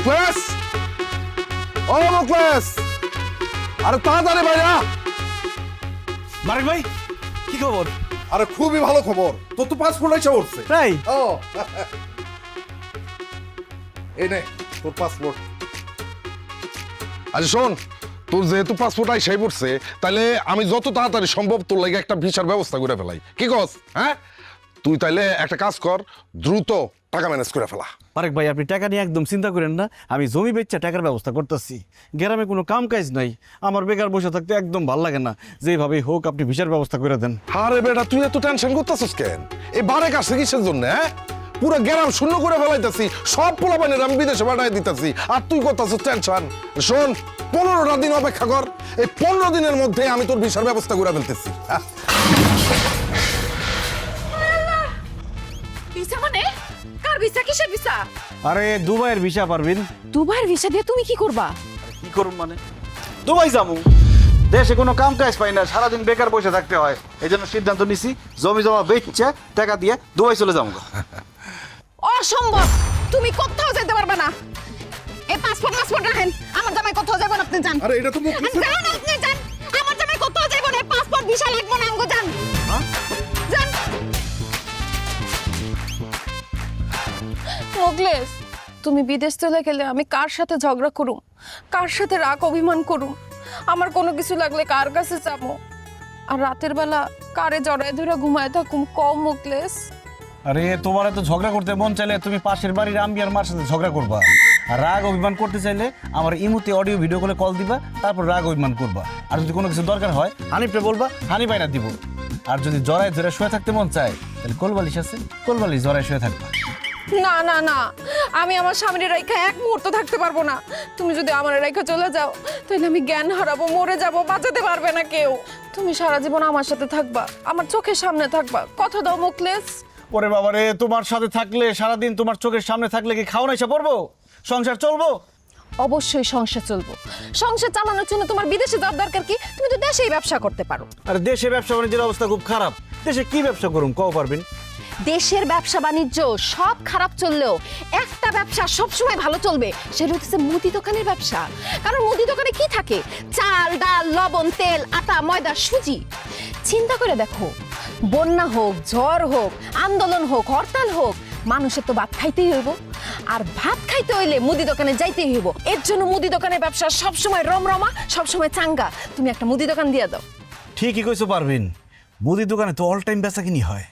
মুখলেস, ও মুখলেস, আরে তাড়াতাড়ি ভাইয়া। মারেক ভাই কি খবর? আরে খুবই ভালো খবর, তোর তো পাসপোর্ট এসে উঠছে। তাই? ও এই নে তোর পাসপোর্ট। আচ্ছা শোন, তোর যেহেতু পাসপোর্ট আইসাই পড়ছে, তাহলে আমি যত তাড়াতাড়ি সম্ভব তোর লাগে একটা ভিসার ব্যবস্থা করে ফেলাই। কি কস? হ্যাঁ, তুই তাইলে একটা কাজ কর, দ্রুত টাকা ম্যানেজ করে ফেলা। মারেক ভাই আপনি টাকা নিয়ে একদম চিন্তা করেন না, আমি জমি বেচা টাকার ব্যবস্থা করতেছি। গ্রামে কোনো কাম কাজ নাই, আমার বেকার বসে থাকতে একদম ভাল লাগে না। যেভাবে হোক আপনি ভিসার ব্যবস্থা করে দেন। আরে বেটা, তুই এত টেনশন করতেছিস কেন? এই বারে কাছে কিসের জন্য? হ্যাঁ, পুরো গ্রাম শূন্য করে ফেলাইতেছি, সব পোলাপানের আমি বিদেশে পাঠাই দিতেছি, আর তুই করতেছিস টেনশন। শোন, 15টা দিন অপেক্ষা কর, এই 15 দিনের মধ্যে আমি তোর ভিসার ব্যবস্থা করে ফেলতেছি। ভিসা মানে? কার ভিসা? কিসের ভিসা? আরে দুবাইয়ের ভিসা পারবেন। দুবাইয়ের ভিসা দিয়ে তুমি কি করবা? কি করুন মানে? দুবাই যাবো। দেশে কোনো কাম কাজ পাই না, সারাদিন বেকার বসে থাকতে হয়। এই জন্য সিদ্ধান্ত নিছি জমি জমা বেচছে টাকা দিয়ে দুবাই চলে যাবো। অসম্ভব, তুমি কোথাও যেতে পারবে না। এই পাসপোর্ট রাখেন, আমার জামাই কোথাও যাবেন আপনি যান। আরে এটা তো মুখ যান আপনি যান, আমার জামাই কোথাও যাবেন না। পাসপোর্ট ভিসা লাগবে না, আমগো যান। যান মোগলেস, তুমি বিদেশ চলে গেলে আমি কার সাথে ঝগড়া করুম, কার সাথে রাগ অভিমান করুম? আমার কোনো কিছু লাগলে কার কাছে যাবো? আর রাতের বেলা কারে জড়ায় ধরে ঘুমায় থাকুম? কম মোগলেস। আরে তোমার এত ঝগড়া করতে মন চাইলে তুমি পাশের বাড়ির আম্বিয়ার মার সাথে ঝগড়া করবা। আর রাগ অভিমান করতে চাইলে আমার ইমুতে অডিও ভিডিও করে কল দিবা, তারপর রাগ অভিমান করবা। আর যদি কোনো কিছু দরকার হয় হানিফে বলবা, হানি বাইনা দিব। আর যদি জড়ায় ধরে শুয়ে থাকতে মন চায় তাহলে কোলবালিশ আছে, কোলবালিশ জড়ায় শুয়ে থাকবা। না না না, আমি আমার স্বামীর রেখা এক মুহূর্ত থাকতে পারবো না। তুমি যদি আমার রেখা চলে যাও তাহলে আমি জ্ঞান হারাবো, মরে যাব, বাঁচাতে পারবে না কেউ। তুমি সারা জীবন আমার সাথে থাকবা, আমার চোখের সামনে থাকবা, কথা দাও মোকলেস। ওরে বাবা রে, তোমার সাথে থাকলে সারাদিন তোমার চোখের সামনে থাকলে কি খাওয়া এসে পড়বো? সংসার চলবো? অবশ্যই সংসার চলবো। সংসার চালানোর জন্য তোমার বিদেশে যাওয়ার দরকার কি? তুমি তো দেশেই ব্যবসা করতে পারো। আর দেশে ব্যবসা বাণিজ্যের অবস্থা খুব খারাপ। দেশে কি ব্যবসা করুম কও পারবেন? দেশের ব্যবসা বাণিজ্য সব খারাপ চললেও একটা ব্যবসা সবসময় ভালো চলবে, সেটা হচ্ছে মুদি দোকানের ব্যবসা। কারণ মুদি দোকানে কি থাকে? চাল, ডাল, লবণ, তেল, আটা, ময়দা, সুজি। চিন্তা করে দেখো, বন্যা হোক, ঝড় হোক, আন্দোলন হোক, হরতাল হোক, মানুষের তো ভাত খাইতেই হইব। আর ভাত খাইতে হইলে মুদি দোকানে যাইতেই হইব। এর জন্য মুদি দোকানের ব্যবসা সবসময় রমরমা, সবসময় চাঙ্গা। তুমি একটা মুদি দোকান দিয়ে দাও। ঠিকই কইছো পারবেন, মুদি দোকানে তো অল টাইম বেচা কিনি হয়।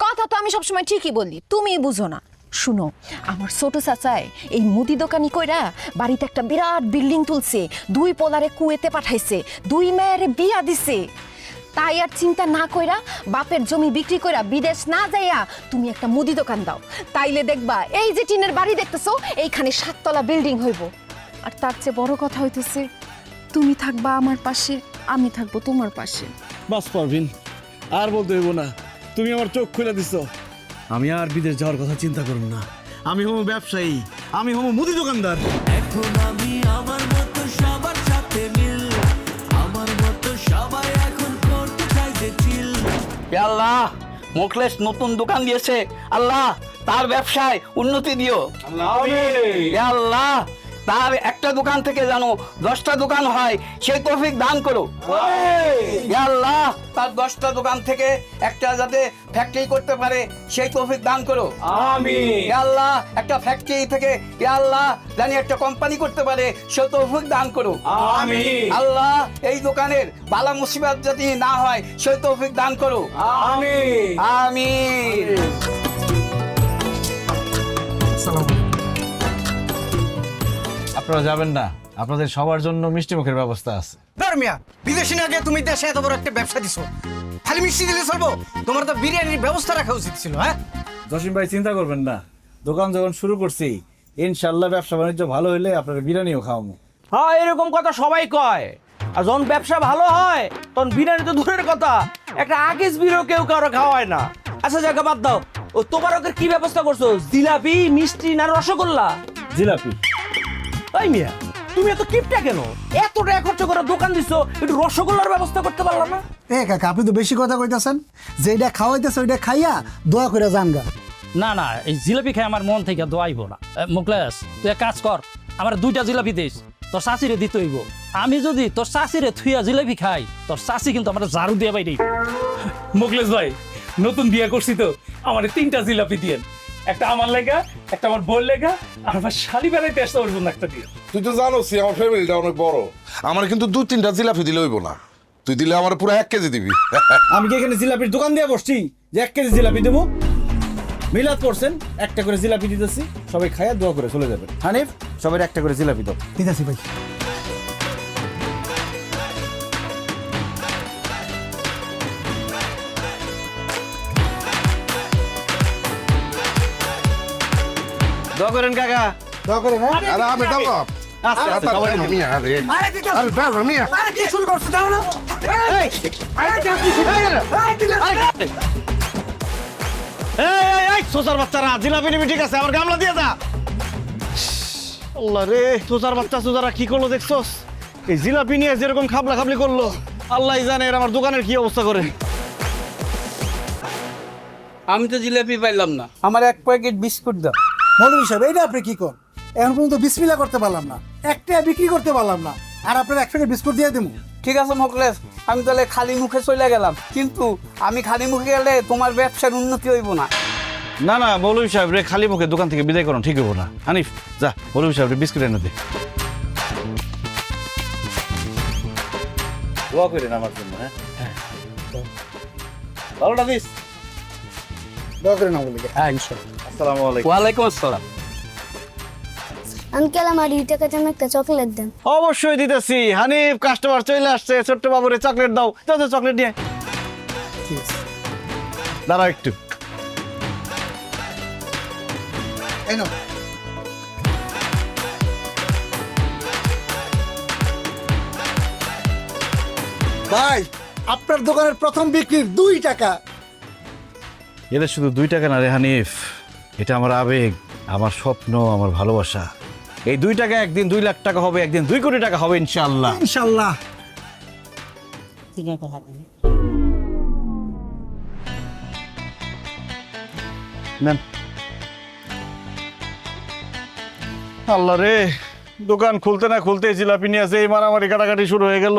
কথা তো আমি সবসময় ঠিকই বলি, তুমি বুঝো না। শুনো, আমার ছোট চাচায় এই মুদি দোকানি কইরা বাড়িতে একটা বিরাট বিল্ডিং তুলছে, 2 পোলারে কুয়েতে পাঠাইছে, 2 মেয়েরে বিয়া দিছে। তাই আর চিন্তা না কইরা বাপের জমি বিক্রি কইরা বিদেশ না যাইয়া তুমি একটা মুদি দোকান দাও। তাইলে দেখবা এই যে টিনের বাড়ি দেখতেছো, এইখানে 7 তলা বিল্ডিং হইব। আর তার চেয়ে বড় কথা হইতেছে, তুমি থাকবা আমার পাশে, আমি থাকবো তোমার পাশে। বাস পারবিন, আর বলতে হইব না, তুমি আমার চোখ খুলে দিছো। আমি আর বিদেশ যাওয়ার কথা চিন্তা করুন না। আমি হবো ব্যবসায়ী, আমি হবো মুদি দোকানদার। এখন আমি আমার মতো সবার সাথে মিল, আমার মতো সবাই এখন করতে চাইছে চিল। আল্লাহ, মুখলেস নতুন দোকান দিয়েছে, আল্লাহ তার ব্যবসায় উন্নতি দিও। আল্লাহ তার একটা দোকান থেকে জানো 10টা দোকান হয়, সেই তৌফিক দান করো। আল্লাহ তার 10টা দোকান থেকে একটা যাতে ফ্যাক্টরি করতে পারে, সেই তৌফিক দান করো। আমিন। আল্লাহ একটা ফ্যাক্টরি থেকে আল্লাহ জানি একটা কোম্পানি করতে পারে, সেই তৌফিক দান করো। আমিন। আল্লাহ এই দোকানের বালা মুসিবত যদি না হয়, সেই তৌফিক দান করো। আমিন আমিন। আপনারা যাবেন না, আপনাদের সবার জন্য মিষ্টি মুখের ব্যবস্থা আছে। ধর্মিয়া, বিদেশি না গিয়ে তুমি দেশে এত বড় একটা ব্যবসা দিছো, খালি মিষ্টি দিলে চলবো? তোমার তো বিরিয়ানির ব্যবস্থা রাখা উচিত ছিল। হ্যাঁ জসিম ভাই চিন্তা করবেন না, দোকান যখন শুরু করছি ইনশাল্লাহ ব্যবসা বাণিজ্য ভালো হলে আপনারা বিরিয়ানিও খাওয়াবো। হ্যাঁ, এরকম কথা সবাই কয়। আর যখন ব্যবসা ভালো হয় তখন বিরিয়ানি তো দূরের কথা, একটা আগেজ বিরও কেউ কারো খাওয়ায় না। আচ্ছা জায়গা বাদ দাও, ও তোবারকের কি ব্যবস্থা করছো? জিলাপি, মিষ্টি না রসগোল্লা? জিলাপি। তাই মিয়া, তুমি এত কিপটা কেন? এত টাকা খরচ করে দোকান দিছো, একটু রসগোল্লার ব্যবস্থা করতে পারলাম না? কাকা, আপনি তো বেশি কথা কইতাছেন। যেটা খাওয়াইতেছে ওইটা খাইয়া দোয়া করে জানগা। না না এই জিলাপি খাই আমার মন থেকে দোয়াইব না মুকলেশ তুই এক কাজ কর আমার 2টা জিলাপি দিস তোর শাশিরে দিতে হইব আমি যদি তোর শাশিরে থুইয়া জিলাপি খাই তোর শাশি কিন্তু আমার ঝাড়ু দিয়ে বাইরে মুকলেশ ভাই নতুন বিয়ে করছি তো আমার 3টা জিলাপি দিয়েন, একটা আমার লেগা, একটা আমার বোন লেগা, আর আমার শাড়ি বেড়াইতে আসতে ওর জন্য একটা দিয়ে। তুই তো জানোস আমার ফ্যামিলিটা অনেক বড়, আমার কিন্তু 2-3টা জিলাপি দিলে হইব না, তুই দিলে আমার পুরো 1 কেজি দিবি। আমি কি এখানে জিলাপির দোকান দিয়ে বসছি যে 1 কেজি জিলাপি দেবো? মিলাদ করছেন, একটা করে জিলাপি দিতেছি, সবাই খায়া দোয়া করে চলে যাবেন। হানিফ, সবাই একটা করে জিলাপি দাও। ঠিক আছে ভাই। দোয়া করেন কাকা। দোয়া করে হ্যাঁ। আরে আমি দাও না। আস্তে আস্তে সবাই নাও। মিয়া আরে আরে দাও মিয়া। আরে কি শুরু করছো দাও না। এই এই সোসার বাচ্চারা জিলাপি নিবি ঠিক আছে, আমার গামলা দিয়ে যা। আল্লাহ রে, সোসার বাচ্চা সোজারা কি করলো দেখছস? এই জিলাপি নিয়ে যেরকম খাবলা খাবলি করলো, আল্লাহই জানে এর আমার দোকানের কি অবস্থা করে। আমি তো জিলাপি পাইলাম না, আমার 1 প্যাকেট বিস্কুট দাও। মৌলভী সাহেব এইটা আপনি কি করেন? এখন পর্যন্ত বিসমিল্লাহ করতে পারলাম না, একটা বিক্রি করতে পারলাম না, আর আপনার 1 প্যাকেট বিস্কুট দিয়ে দেবো। ঠিক আছে মোকলেশ, আমি তাহলে খালি মুখে চলে গেলাম, কিন্তু আমি খালি মুখে গেলে তোমার ব্যবসার উন্নতি হইব না। না না মৌলভী সাহেব রে খালি মুখে দোকান থেকে বিদায় করুন, ঠিক হবো না। হানিফ যা মৌলভী সাহেব রে বিস্কুট এনে দে। দোয়া করেন আমার জন্য। হ্যাঁ ভালোটা দিস। দোয়া করে না বলি। হ্যাঁ ইনশাআল্লাহ। আসসালামু আলাইকুম। ওয়ালাইকুম আসসালাম। আঙ্কেল আমার 2 টাকা জন্য একটা চকলেট দেন। অবশ্যই দিতেছি। হানিফ, কাস্টমার চলে আসছে, ছোট্ট বাবুরে চকলেট দাও। দাও চকলেট নিয়ে। দাঁড়াও একটু। এই নাও। ভাই আপনার দোকানের প্রথম বিক্রির 2 টাকা। এটা শুধু 2 টাকা না রে হানিফ, এটা আমার আবেগ, আমার স্বপ্ন, আমার ভালোবাসা। এই 2 টাকা একদিন 2 লাখ টাকা হবে, একদিন 2 কোটি টাকা হবে ইনশাআল্লাহ। ইনশাআল্লাহ। নেন। আল্লাহ রে, দোকান খুলতে না খুলতে জিলাপি নিয়ে আসে এই মারামারি কাটাকাটি শুরু হয়ে গেল।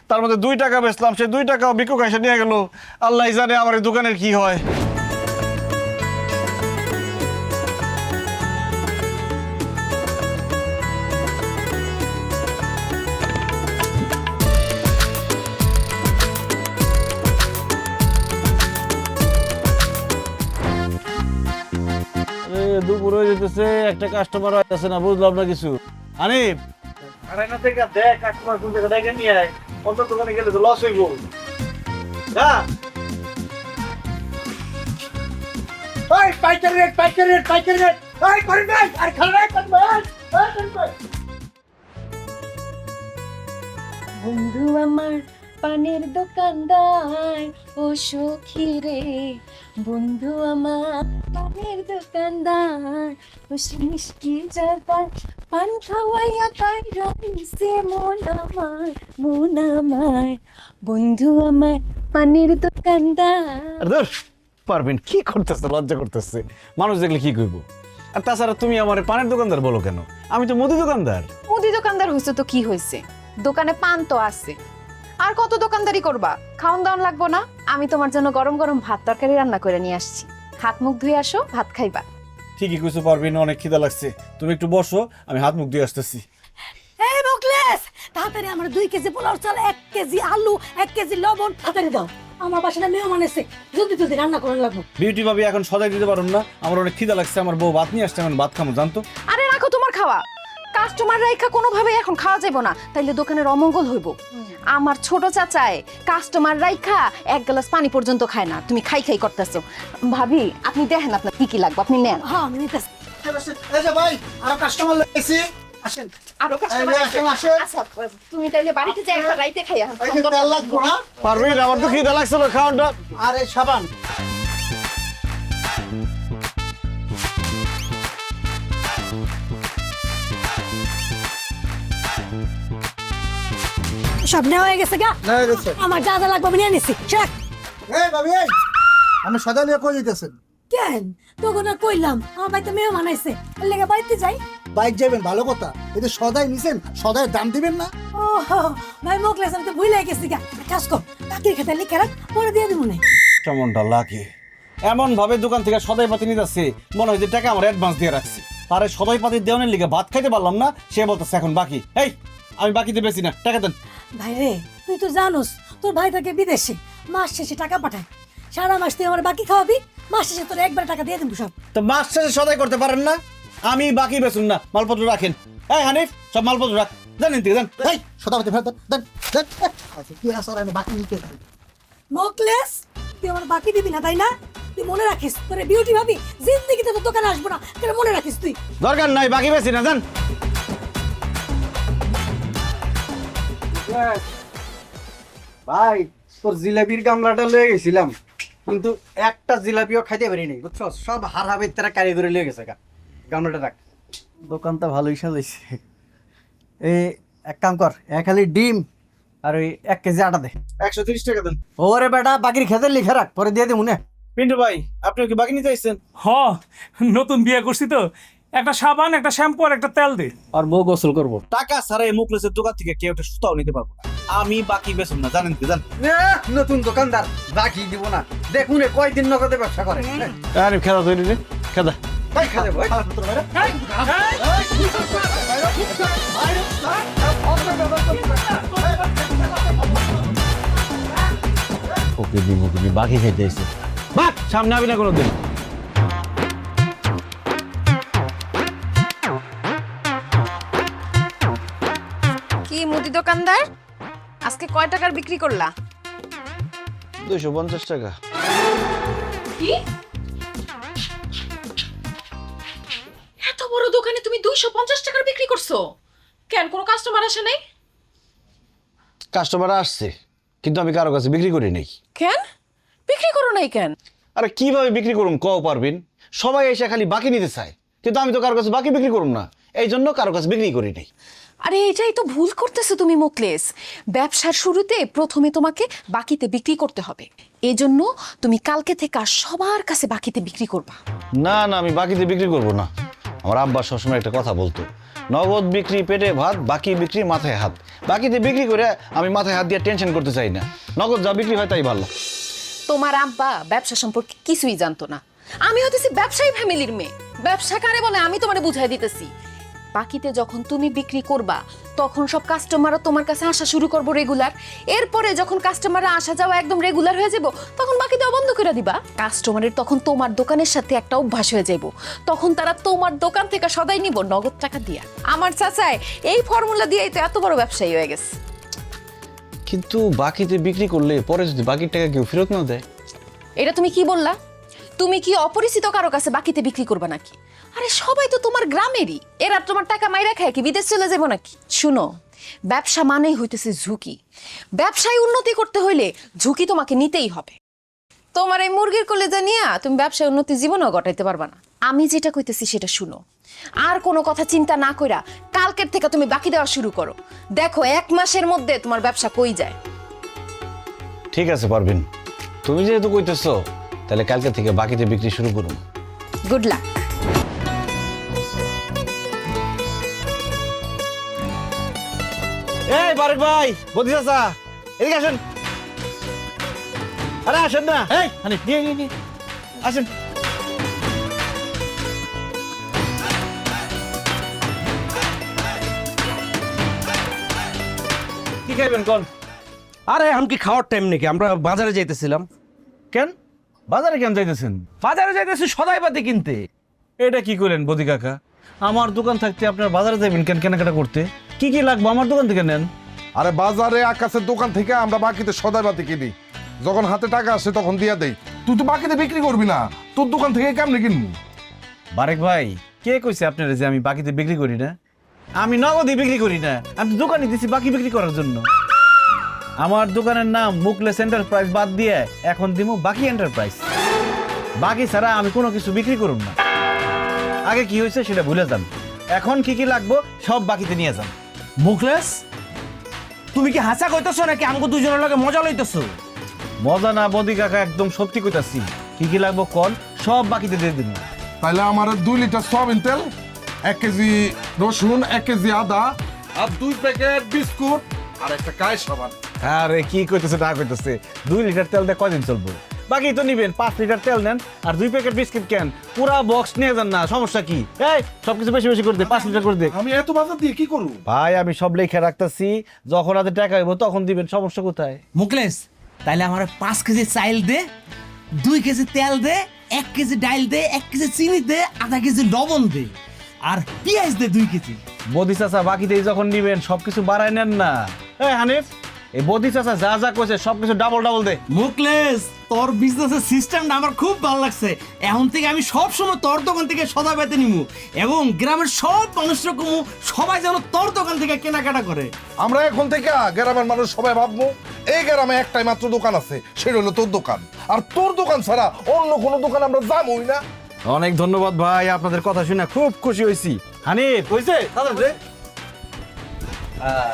তার মধ্যে 2 টাকা বেচলাম, সে 2 টাকাও ভিক্ষুক এসে নিয়ে গেল। আল্লাহ জানে আমার এই দোকানের কি হয়। দুপুর হয়ে যেতেছে, একটা কাস্টমার আসতেছে না, বুঝলাম না কিছু। হানিফ আরেনা থেকে দেখ কাস্টমার কোন জায়গা থেকে নিয়ে আয়, অন্য দোকানে গেলে তো লস হইব। যা। এই পাইকারি রেট, পাইকারি রেট, পাইকারি রেট। এই করেন ভাই, আর খারাপ করেন ভাই। এই করেন ভাই। বন্ধু আমার পানের দোকানদার ও সখী রে, বন্ধু আমার পানের দোকানদার ও মিষ্টি জাগার পান খাওয়াইয়া কাইরা দিছে মন আমার বন্ধু আমার পানের দোকানদার। আরে ধুর, পারবেন কি করতেছে, লজ্জা করতেছে, মানুষ দেখলে কি কইব। আর তাছাড়া তুমি আমার পানের দোকানদার বলো কেন? আমি তো মুদি দোকানদার। মুদি দোকানদার হয়েছে তো কি হয়েছে, দোকানে পান তো আছে, আর কত দোকানদারি করবা? খাওন দাওন লাগবো না? আমি তোমার জন্য গরম গরম ভাত তরকারি রান্না করে নিয়ে আসছি, হাত মুখ ধুয়ে আসো, ভাত খাইবা। ঠিকই কইছো পারবেন, অনেক খিদা লাগছে, তুমি একটু বসো, আমি হাত মুখ দিয়ে আসতেছি। এই মুকলেশ, তাড়াতাড়ি আমার 2 কেজি পোলাও চাল, 1 কেজি আলু, 1 কেজি লবণ তাড়াতাড়ি দাও। আমার বাসায় মেহমান এসে, জলদি জলদি রান্না করে লাগবো। বিউটি ভাবি এখন সদাই দিতে পারুন না, আমার অনেক খিদা লাগছে, আমার বউ ভাত নিয়ে আসছে, আমি ভাত খাবো জানতো। আরে রাখো তোমার খাওয়া, কাস্টমার রাইখা কোনোভাবে এখন খাওয়া যাইব না, তাইলে দোকানের অমঙ্গল হইব। আমার ছোট চাচায় কাস্টমার রাইখা 1 গ্লাস পানি পর্যন্ত খায় না, তুমি খাই খাই করতেছো। ভাবি আপনি দেখেন আপনার কি কি লাগবে, আপনি নেন। হ্যাঁ আমি নিতেছি। এই যে ভাই, আর কাস্টমার লাগাইছি, আসেন। আরো কাস্টমার আচ্ছা, তুমি তাইলে বাড়িতে যাই, একটা রাইতে খাইয়া। এই যে তেল লাগবো না, পারবেন, আমার তো খিদা লাগছিল, খাওয়ানটা। আর এই সাবান। সব নেওয়া হয়ে গেছে গা। না গেছে। আমার যা যা লাগবে আমি নিয়ে নিছি। চেক। এই ভাবি, এই আপনি সদা নিয়ে কই যাইতেছেন? কেন তখন আর কইলাম আমার বাড়িতে মেহমান আইছে এর লেগে বাড়িতে যাই। বাইক যাবেন ভালো কথা, এতে সদাই নিছেন, সদাই দাম দিবেন না। ও ভাই মোকলেস আমি তো ভুলে গেছি গা। কাজ কর বাকির খেতে লিখে রাখ, পরে দিয়ে দিব না। কেমনটা লাগে এমন ভাবে দোকান থেকে সদাই পাতি নিতে আসছে, মনে হয় যে টাকা আমার অ্যাডভান্স দিয়ে রাখছি। তারে সদাই পাতি দেওয়ানের লিগে ভাত খাইতে পারলাম না, সে বলতেছে এখন বাকি। এই আমি বাকিতে বেশি না, টাকা দেন। ভাই রে তুই তো জানোস তোর ভাই থাকে বিদেশে, মাস শেষে টাকা পাঠায়। সারা মাস তুই আমার বাকি খাওয়াবি, মাস শেষে তোর একবার টাকা দিয়ে দেবো সব। তো মাস শেষে সদাই করতে পারেন না? আমি বাকি বেচুন না, মালপত্র রাখেন। এই হানিফ সব মালপত্র রাখ, জানেন থেকে দেন। এই সদাপতি ফেরত দেন, দেন। আচ্ছা কি আছে আমি বাকি নিতে যাই। মোকলেস তুই আমার বাকি দিবি না তাই না? তুই মনে রাখিস তোর বিউটি ভাবি জিন্দেগিতে তোর দোকানে আসবো না, তাহলে মনে রাখিস তুই। দরকার নাই, বাকি বেশি না, জান। ভাই তোর জিলাপির গামলাটা লয়ে গেছিলাম, কিন্তু একটা জিলাপিও খাইতে পারিনি বুঝছো, সব হারাবে তারা কারিগরি লয়ে গেছে গামলাটা রাখ। দোকানটা ভালোই সাজাইছে। এই এক কাম কর, এক খালি ডিম আর ওই 1 কেজি আটা দে। 130 টাকা দেন। ওরে বেটা বাকির খেতে লিখে রাখ, পরে দিয়ে দেবো না। পিন্টু ভাই আপনি কি বাকি নিতে আসছেন? হ, নতুন বিয়ে করছি তো, একটা সাবান, একটা শ্যাম্পু আর একটা তেল দে। আর বউ গোসল করবো। টাকা ছাড়া এই মুখলেসের দোকান থেকে কেউ একটা সুতাও নিতে পারবো না। আমি বাকি বেচুন না, জানেন কি? জান নতুন দোকানদার বাকি দিব না, দেখুন কয়দিন নগদে ব্যবসা করে। আরে খেদা তৈরি রে, খেদা। খাদে ভাই ওকে দি বাকি খাইতে এসে বাক সামনে আবি না কোনোদিন। কি মুদি দোকানদার, আজকে কয় টাকার বিক্রি করলা? 250 টাকা। কি এত বড় দোকানে তুমি 250 টাকার বিক্রি করছো? কেন কোনো কাস্টমার আসে নাই? কাস্টমার আসছে, কিন্তু আমি কারো কাছে বিক্রি করি নাই। কেন বিক্রি করো নাই কেন? আরে কিভাবে বিক্রি করুম কও পারবিন? সবাই এসে খালি বাকি নিতে চায়, কিন্তু আমি তো কারো কাছে বাকি বিক্রি করুম না, এই জন্য কারো কাছে বিক্রি করি নাই। আরে এটাই তো ভুল করতেছো তুমি মোকলেস। ব্যবসার শুরুতে প্রথমে তোমাকে বাকিতে বিক্রি করতে হবে, এই জন্য তুমি কালকে থেকে আর সবার কাছে বাকিতে বিক্রি করবা। না না, আমি বাকিতে বিক্রি করব না। আমার আব্বা সবসময় একটা কথা বলতো, নগদ বিক্রি পেটে ভাত, বাকি বিক্রি মাথায় হাত। বাকিতে বিক্রি করে আমি মাথায় হাত দিয়ে টেনশন করতে চাই না, নগদ যা বিক্রি হয় তাই ভালো। তোমার আব্বা ব্যবসা সম্পর্কে কিছুই জানতো না। আমি হতেছি ব্যবসায়ী ফ্যামিলির মেয়ে, ব্যবসা কারে বলে আমি তোমারে বুঝাই দিতেছি। বাকিতে যখন তুমি বিক্রি করবা তখন সব কাস্টমারও তোমার কাছে আসা শুরু করবো রেগুলার। এরপরে যখন কাস্টমাররা আসা যাওয়া একদম রেগুলার হয়ে যাব, তখন বাকি দেওয়া বন্ধ করে দিবা। কাস্টমারের তখন তোমার দোকানের সাথে একটা অভ্যাস হয়ে যাব, তখন তারা তোমার দোকান থেকে সদাই নিব নগদ টাকা দিয়া। আমার চাচাই এই ফর্মুলা দিয়েই তো এত বড় ব্যবসায়ী হয়ে গেছে। কিন্তু বাকিতে বিক্রি করলে পরে যদি বাকির টাকা কেউ ফেরত না দেয়? এটা তুমি কি বললা? তুমি কি অপরিচিত কারো কাছে বাকিতে বিক্রি করবা নাকি? আরে সবাই তো তোমার গ্রামেরই, এরা তোমার টাকা মাইরা খায় কি বিদেশ চলে যাবো নাকি? শুনো, ব্যবসা মানেই হইতেছে ঝুঁকি। ব্যবসায় উন্নতি করতে হইলে ঝুঁকি তোমাকে নিতেই হবে। তোমার এই মুরগির কলেজা নিয়ে তুমি ব্যবসায় উন্নতি জীবনেও ঘটাইতে পারবা না। আমি যেটা কইতেছি সেটা শুনো, আর কোনো কথা চিন্তা না কইরা কালকের থেকে তুমি বাকি দেওয়া শুরু করো। দেখো 1 মাসের মধ্যে তোমার ব্যবসা কই যায়। ঠিক আছে পারবিন, তুমি যেহেতু কইতেছো তাহলে কালকে থেকে বাকিতে বিক্রি শুরু করুন। Good luck. এই বারেক ভাই, বদি চাচা, এদিকে আসেন। আরে আসেন না, এই হানি নিয়ে আসেন। কি খাইবেন কোন? আরে এখন কি খাওয়ার টাইম নাকি? আমরা বাজারে যাইতেছিলাম। কেন বাজারে কেন যাইতেছেন? বাজারে যাইতেছি সদাই পাতি কিনতে। এটা কি করেন বদি কাকা? আমার দোকান থাকতে আপনার বাজারে যাবেন কেন কেনাকাটা করতে? কি কি লাগবে আমার দোকান থেকে নেন। আরে বাজারে আকাশের দোকান থেকে আমরা বাকিতে সদাই বাতি কিনি, যখন হাতে টাকা আসে তখন দিয়া দেই। তুই তো বাকিতে বিক্রি করবি না, তোর দোকান থেকে কেমনে কিনবো? বারেক ভাই, কে কইছে আপনারা যে আমি বাকিতে বিক্রি করি না? আমি নগদই বিক্রি করি না, আমি দোকানে দিছি বাকি বিক্রি করার জন্য। আমার দোকানের নাম মুকলেস এন্টারপ্রাইজ বাদ দিয়ে এখন দিমু বাকি এন্টারপ্রাইজ। বাকি ছাড়া আমি কোনো কিছু বিক্রি করুম না। আগে কি হয়েছে সেটা ভুলে যান, এখন কি কি লাগবো সব বাকিতে নিয়ে যান। মুখলেস, তুমি কি হাসা কইতেছো নাকি আমাকে দুজনের লগে মজা লইতেছো? মজা না বদি কাকা, একদম সত্যি কইতাছি। কি কি লাগবো কোন সব বাকিতে দিয়ে দিন। তাহলে আমার 2 লিটার সয়াবিন তেল, 1 কেজি রসুন, 1 কেজি আদা আর 2 প্যাকেট বিস্কুট আর একটা কায় সাবান। আরে কি কইতেছে না কইতেছে, 2 লিটার তেল দিয়ে কয়দিন চলবো? বাকি তো নিবেন, 5 লিটার তেল নেন আর 2 প্যাকেট বিস্কিট কেন, পুরা বক্স নিয়ে যান না, সমস্যা কি? এই সবকিছু বেশি বেশি করে দে, 5 লিটার করে দে। আমি এত বাজার দিয়ে কি করব? ভাই আমি সব লেখা রাখতেছি, যখন হাতে টাকা হইব তখন দিবেন, সমস্যা কোথায়? মুকলেশ তাইলে আমার 5 কেজি চাইল দে, 2 কেজি তেল দে, 1 কেজি ডাইল দে, 1 কেজি চিনি দে, আধা কেজি লবণ দে, আর পেঁয়াজ দে 2 কেজি। বদি চাচা বাকিতেই যখন নিবেন সবকিছু বাড়াই নেন না। এই হানিফ, এই বদি চাচা যা যা কইছে সবকিছু ডাবল ডাবল দে। মুকলেশ তোর বিজনেসের সিস্টেমটা আমার খুব ভালো লাগছে। এখন থেকে আমি সব সময় তোর দোকান থেকে সদা পেতে নিমু এবং গ্রামের সব মানুষরা কমু, সবাই যেন তোর দোকান থেকে কেনাকাটা করে। আমরা এখন থেকে গ্রামের মানুষ সবাই ভাববো এই গ্রামে একটাই মাত্র দোকান আছে, সেটা হলো তোর দোকান। আর তোর দোকান ছাড়া অন্য কোনো দোকান আমরা যাবোই না। অনেক ধন্যবাদ ভাই, আপনাদের কথা শুনে খুব খুশি হয়েছি। হানিফ কইছে দাদা রে,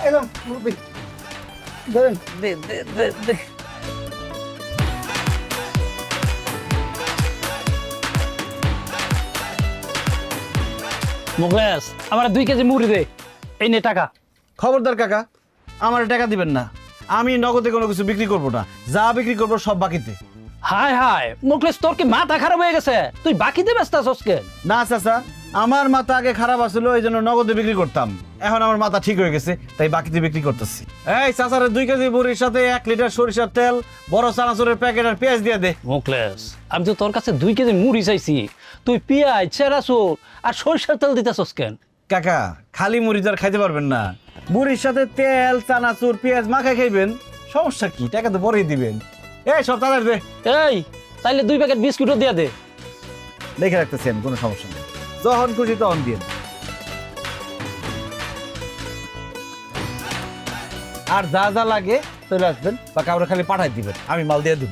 একদম মুরব্বি ধরেন। দে দে দে দে। মুকেশ আমার 2 কেজি মুড়ি দে, এই নে টাকা। খবরদার কাকা, আমার টাকা দিবেন না, আমি নগদে কোনো কিছু বিক্রি করব না, যা বিক্রি করব সব বাকিতে। হায় হায় মুকেশ, তোর কি মাথা খারাপ হয়ে গেছে? তুই বাকিতে ব্যস্ত আছিস কেন? না চাচা, আমার মাথা আগে খারাপ আছিল, এই জন্য নগদে বিক্রি করতাম, এখন আমার মাথা ঠিক হয়ে গেছে তাই বাকিতে বিক্রি করতেছি। এই চাচারে 2 কেজি মুড়ির সাথে 1 লিটার সরিষার তেল, বড় চানাচুরের প্যাকেট আর পেঁয়াজ দিয়ে দে। মুকেশ আমি তো তোর কাছে 2 কেজি মুড়ি চাইছি, তুই পেঁয়াজ, চেরাচুর আর সরিষার তেল দিতেছস কেন? কাকা খালি মুড়ি তো আর খাইতে পারবেন না, মুড়ির সাথে তেল, চানাচুর, পেঁয়াজ মাখা খাইবেন, সমস্যা কি? টাকা তো বড়ই দিবেন। এই সব তাদের দে। এই তাইলে 2 প্যাকেট বিস্কুটও দিয়ে দে। দেখে রাখতেছি আমি, কোনো সমস্যা নেই, যখন খুশি তখন দিয়ে। আর যা যা লাগে চলে আসবেন বা কাউরে খালি পাঠাই দিবেন, আমি মাল দিয়ে দিব,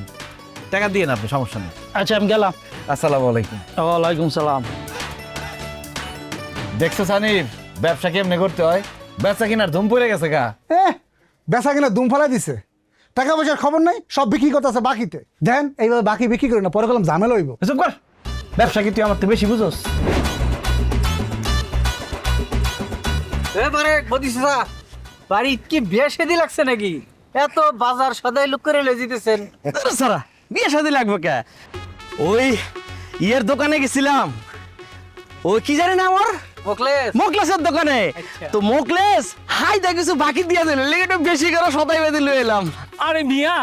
টাকা দিয়ে না আপনি, সমস্যা নেই। আচ্ছা আমি গেলাম। আসসালামু আলাইকুম। ওয়ালাইকুম সালাম। দেখছো সানির ব্যবসা কেমনে করতে হয়? ব্যবসা কিনার ধুম পড়ে গেছে গা। বেচা কিনা দুম ফেলাই দিছে, টাকা পয়সার খবর নাই, সব বিক্রি করতে আছে বাকিতে। দেন এইভাবে বাকি বিক্রি করে না, পরে গেলাম ঝামেলা হইব। চুপ কর, ব্যবসা কি তুই আমার তো বেশি বুঝোস? এবারে বদিসা বাড়ি কি বিয়ে শাদী লাগছে নাকি? এত বাজার সদাই লোক করে লয়ে যেতেছেন। সারা বিয়ে শাদী লাগবে কে? ওই ইয়ের দোকানে গেছিলাম, ওই কি জানি না আমার মুকলেশ মোকলেসের দোকানে। তো মোকলেস হাই দা কিছু বাকি দিয়ে দিল, লেগে বেশি করে সদাই বেঁধে লয়ে এলাম। আরে মিয়া,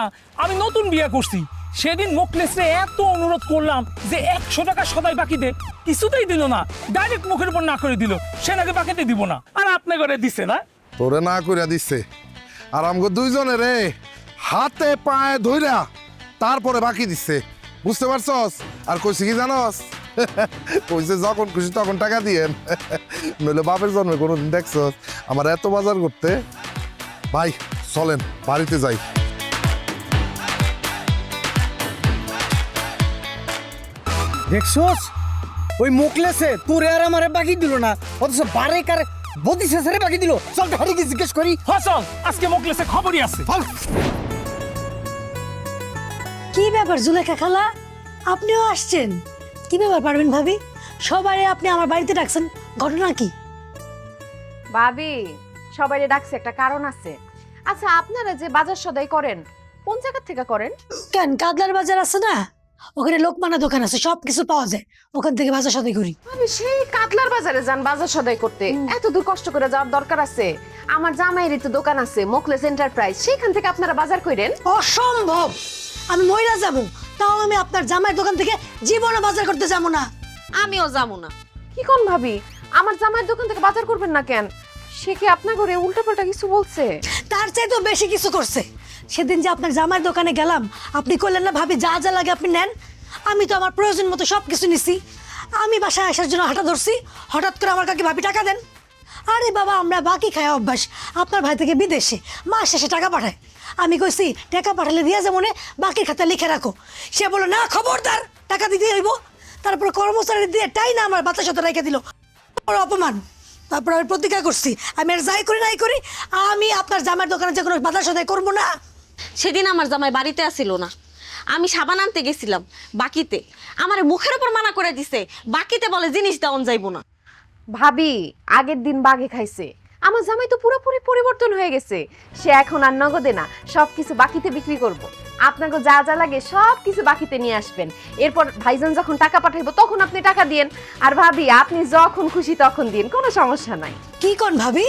আমি নতুন বিয়ে করছি, সেদিন মোকলেসে এত অনুরোধ করলাম যে 100 টাকা সদাই বাকি দে, কিছুতেই দিল না, ডাইরেক্ট মুখের উপর না করে দিল, সে নাকি বাকিতে দিব না, আর আপনি করে দিছে না। তোরে না কইরা দিচ্ছে, আর আমগো দুইজনে রে হাতে পায়ে ধইরা তারপরে বাকি দিচ্ছে, বুঝতে পারছস? আর কইছে কি জানস? কইছে যখন খুশি তখন টাকা দিয়েন, নইলে বাপের জন্মে কোনোদিন দেখছস আমার এত বাজার করতে? ভাই চলেন বাড়িতে যাই। দেখছস ওই মুকলেসে তোরে আর আমারে বাকি দিল না, অথচ বারে কার বদিসা সারে বাকি দিল। চল তো হারিকে জিজ্ঞেস করি। হাসন, আজকে মোকলেসে খবরই আছে। কি ব্যাপার জুলেখা খালা, আপনিও আসছেন? কি ব্যাপার পারবেন ভাবি, সবাই আপনি আমার বাড়িতে ডাকছেন, ঘটনা কি? ভাবি সবাই ডাকছে একটা কারণ আছে। আচ্ছা আপনারা যে বাজার সদাই করেন কোন জায়গা থেকে করেন? কেন কাদলার বাজার আছে না, ওখানে লোকমানা দোকান আছে, সব কিছু পাওয়া যায়, ওখান থেকে বাজার সদাই করি। আমি সেই কাতলার বাজারে যান বাজার সদাই করতে, এত দূর কষ্ট করে যাওয়ার দরকার আছে? আমার জামাইয়ের তো দোকান আছে মোকলেস এন্টারপ্রাইজ, সেখান থেকে আপনারা বাজার করেন? অসম্ভব, আমি মহিলা যাবো, তাও আমি আপনার জামাইয়ের দোকান থেকে জীবনে বাজার করতে যাবো না। আমিও যাবো না। কি কোন ভাবি, আমার জামাইয়ের দোকান থেকে বাজার করবেন না কেন? সে কি আপনার ঘরে উল্টাপাল্টা কিছু বলছে? তার চাইতেও বেশি কিছু করছে। সেদিন যে আপনার জামাইয়ের দোকানে গেলাম, আপনি কইলেন না ভাবি যা যা লাগে আপনি নেন, আমি তো আমার প্রয়োজন মতো সব কিছু নিছি। আমি বাসায় আসার জন্য হাঁটা ধরছি, হঠাৎ করে আমার কাকে ভাবি টাকা দেন। আরে বাবা আমরা বাকি খায় অভ্যাস, আপনার ভাই থেকে বিদেশে মাস শেষে টাকা পাঠায়। আমি কইছি টাকা পাঠালে দিয়া যে মনে বাকির খাতা লিখে রাখো, সে বললো না খবরদার টাকা দিতে হইব। তারপর কর্মচারী দিয়ে টাই না আমার বাতাস হতে রেখে দিল, অপমান। তারপর আমি প্রতিজ্ঞা করছি আমি আর যাই করি নাই করি, আমি আপনার জামাইয়ের দোকানে যে কোনো বাধা সদাই করবো না। সেদিন আমার জামাই বাড়িতে আসিল না, আমি সাবান আনতে গেছিলাম বাকিতে, আমার মুখের উপর মানা করে দিছে, বাকিতে বলে জিনিস দেওয়ান যাইব না। ভাবি আগের দিন বাগে খাইছে, আমার জামাই তো পুরোপুরি পরিবর্তন হয়ে গেছে। সে এখন আর নগদে না, সবকিছু বাকিতে বিক্রি করব। আপনাকে যা যা লাগে সব কিছু বাকিতে নিয়ে আসবেন। এরপর ভাইজান যখন টাকা পাঠাইবো তখন আপনি টাকা দিয়েন। আর ভাবি আপনি যখন খুশি তখন দিন, কোনো সমস্যা নাই। কি কোন ভাবি,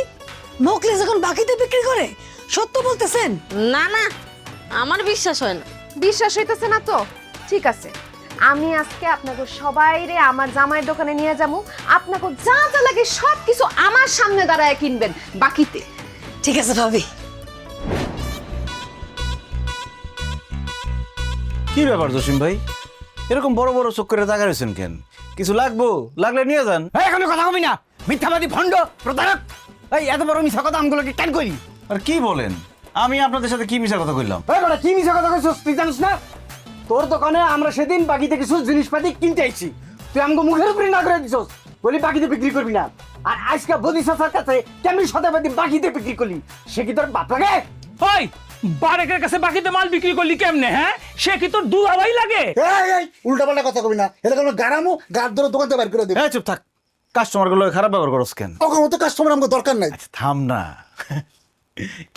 মোকলেস যখন বাকিতে বিক্রি করে? সত্য বলতেছেন? না না, আমার বিশ্বাস হয় না। বিশ্বাস হইতেছে না তো ঠিক আছে, আমি আজকে আপনাকে সবাইরে আমার জামাইয়ের দোকানে নিয়ে যাবো। আপনাকে যা যা লাগে সব কিছু আমার সামনে দাঁড়ায় কিনবেন বাকিতে। ঠিক আছে ভাবি। কি ব্যাপার জসিম ভাই, এরকম বড় বড় চোখ করে তাকা রয়েছেন কেন? কিছু লাগবো, লাগলে নিয়ে যান। এখন কথা কবি না, মিথ্যাবাদী ভণ্ড প্রতারক। এই এত বড় মিথ্যা কথা আমগুলোকে কেন করি? আর কি বলেন, আমি আপনাদের সাথে কি মিশা কথা কইলাম? কি মিথ্যা কথা কইছস তুই জানিস না? তোর দোকানে আমরা সেদিন বাকিতে কিছু জিনিসপাতি কিনতে আইছি, তুই আমাকে মুখের উপরে না করে দিছস, বলি বাকিতে বিক্রি করবি না। আর আজকে বদি চাচার কাছে কেমনি শতাব্দী বাকিতে বিক্রি করলি, সে কি তোর বাপ লাগে? ওই বারেকের কাছে বাকিতে মাল বিক্রি করলি কেমনে? হ্যাঁ, সে কি তোর দুলাভাই লাগে? উল্টা পাল্টা কথা কবি না, এটা কোনো গারামো গার ধরে দোকান থেকে বের করে দেবে। হ্যাঁ চুপ থাক, কাস্টমার গুলো খারাপ ব্যবহার করস কেন? ওকে মতো কাস্টমার আমাকে দরকার নাই। থাম না,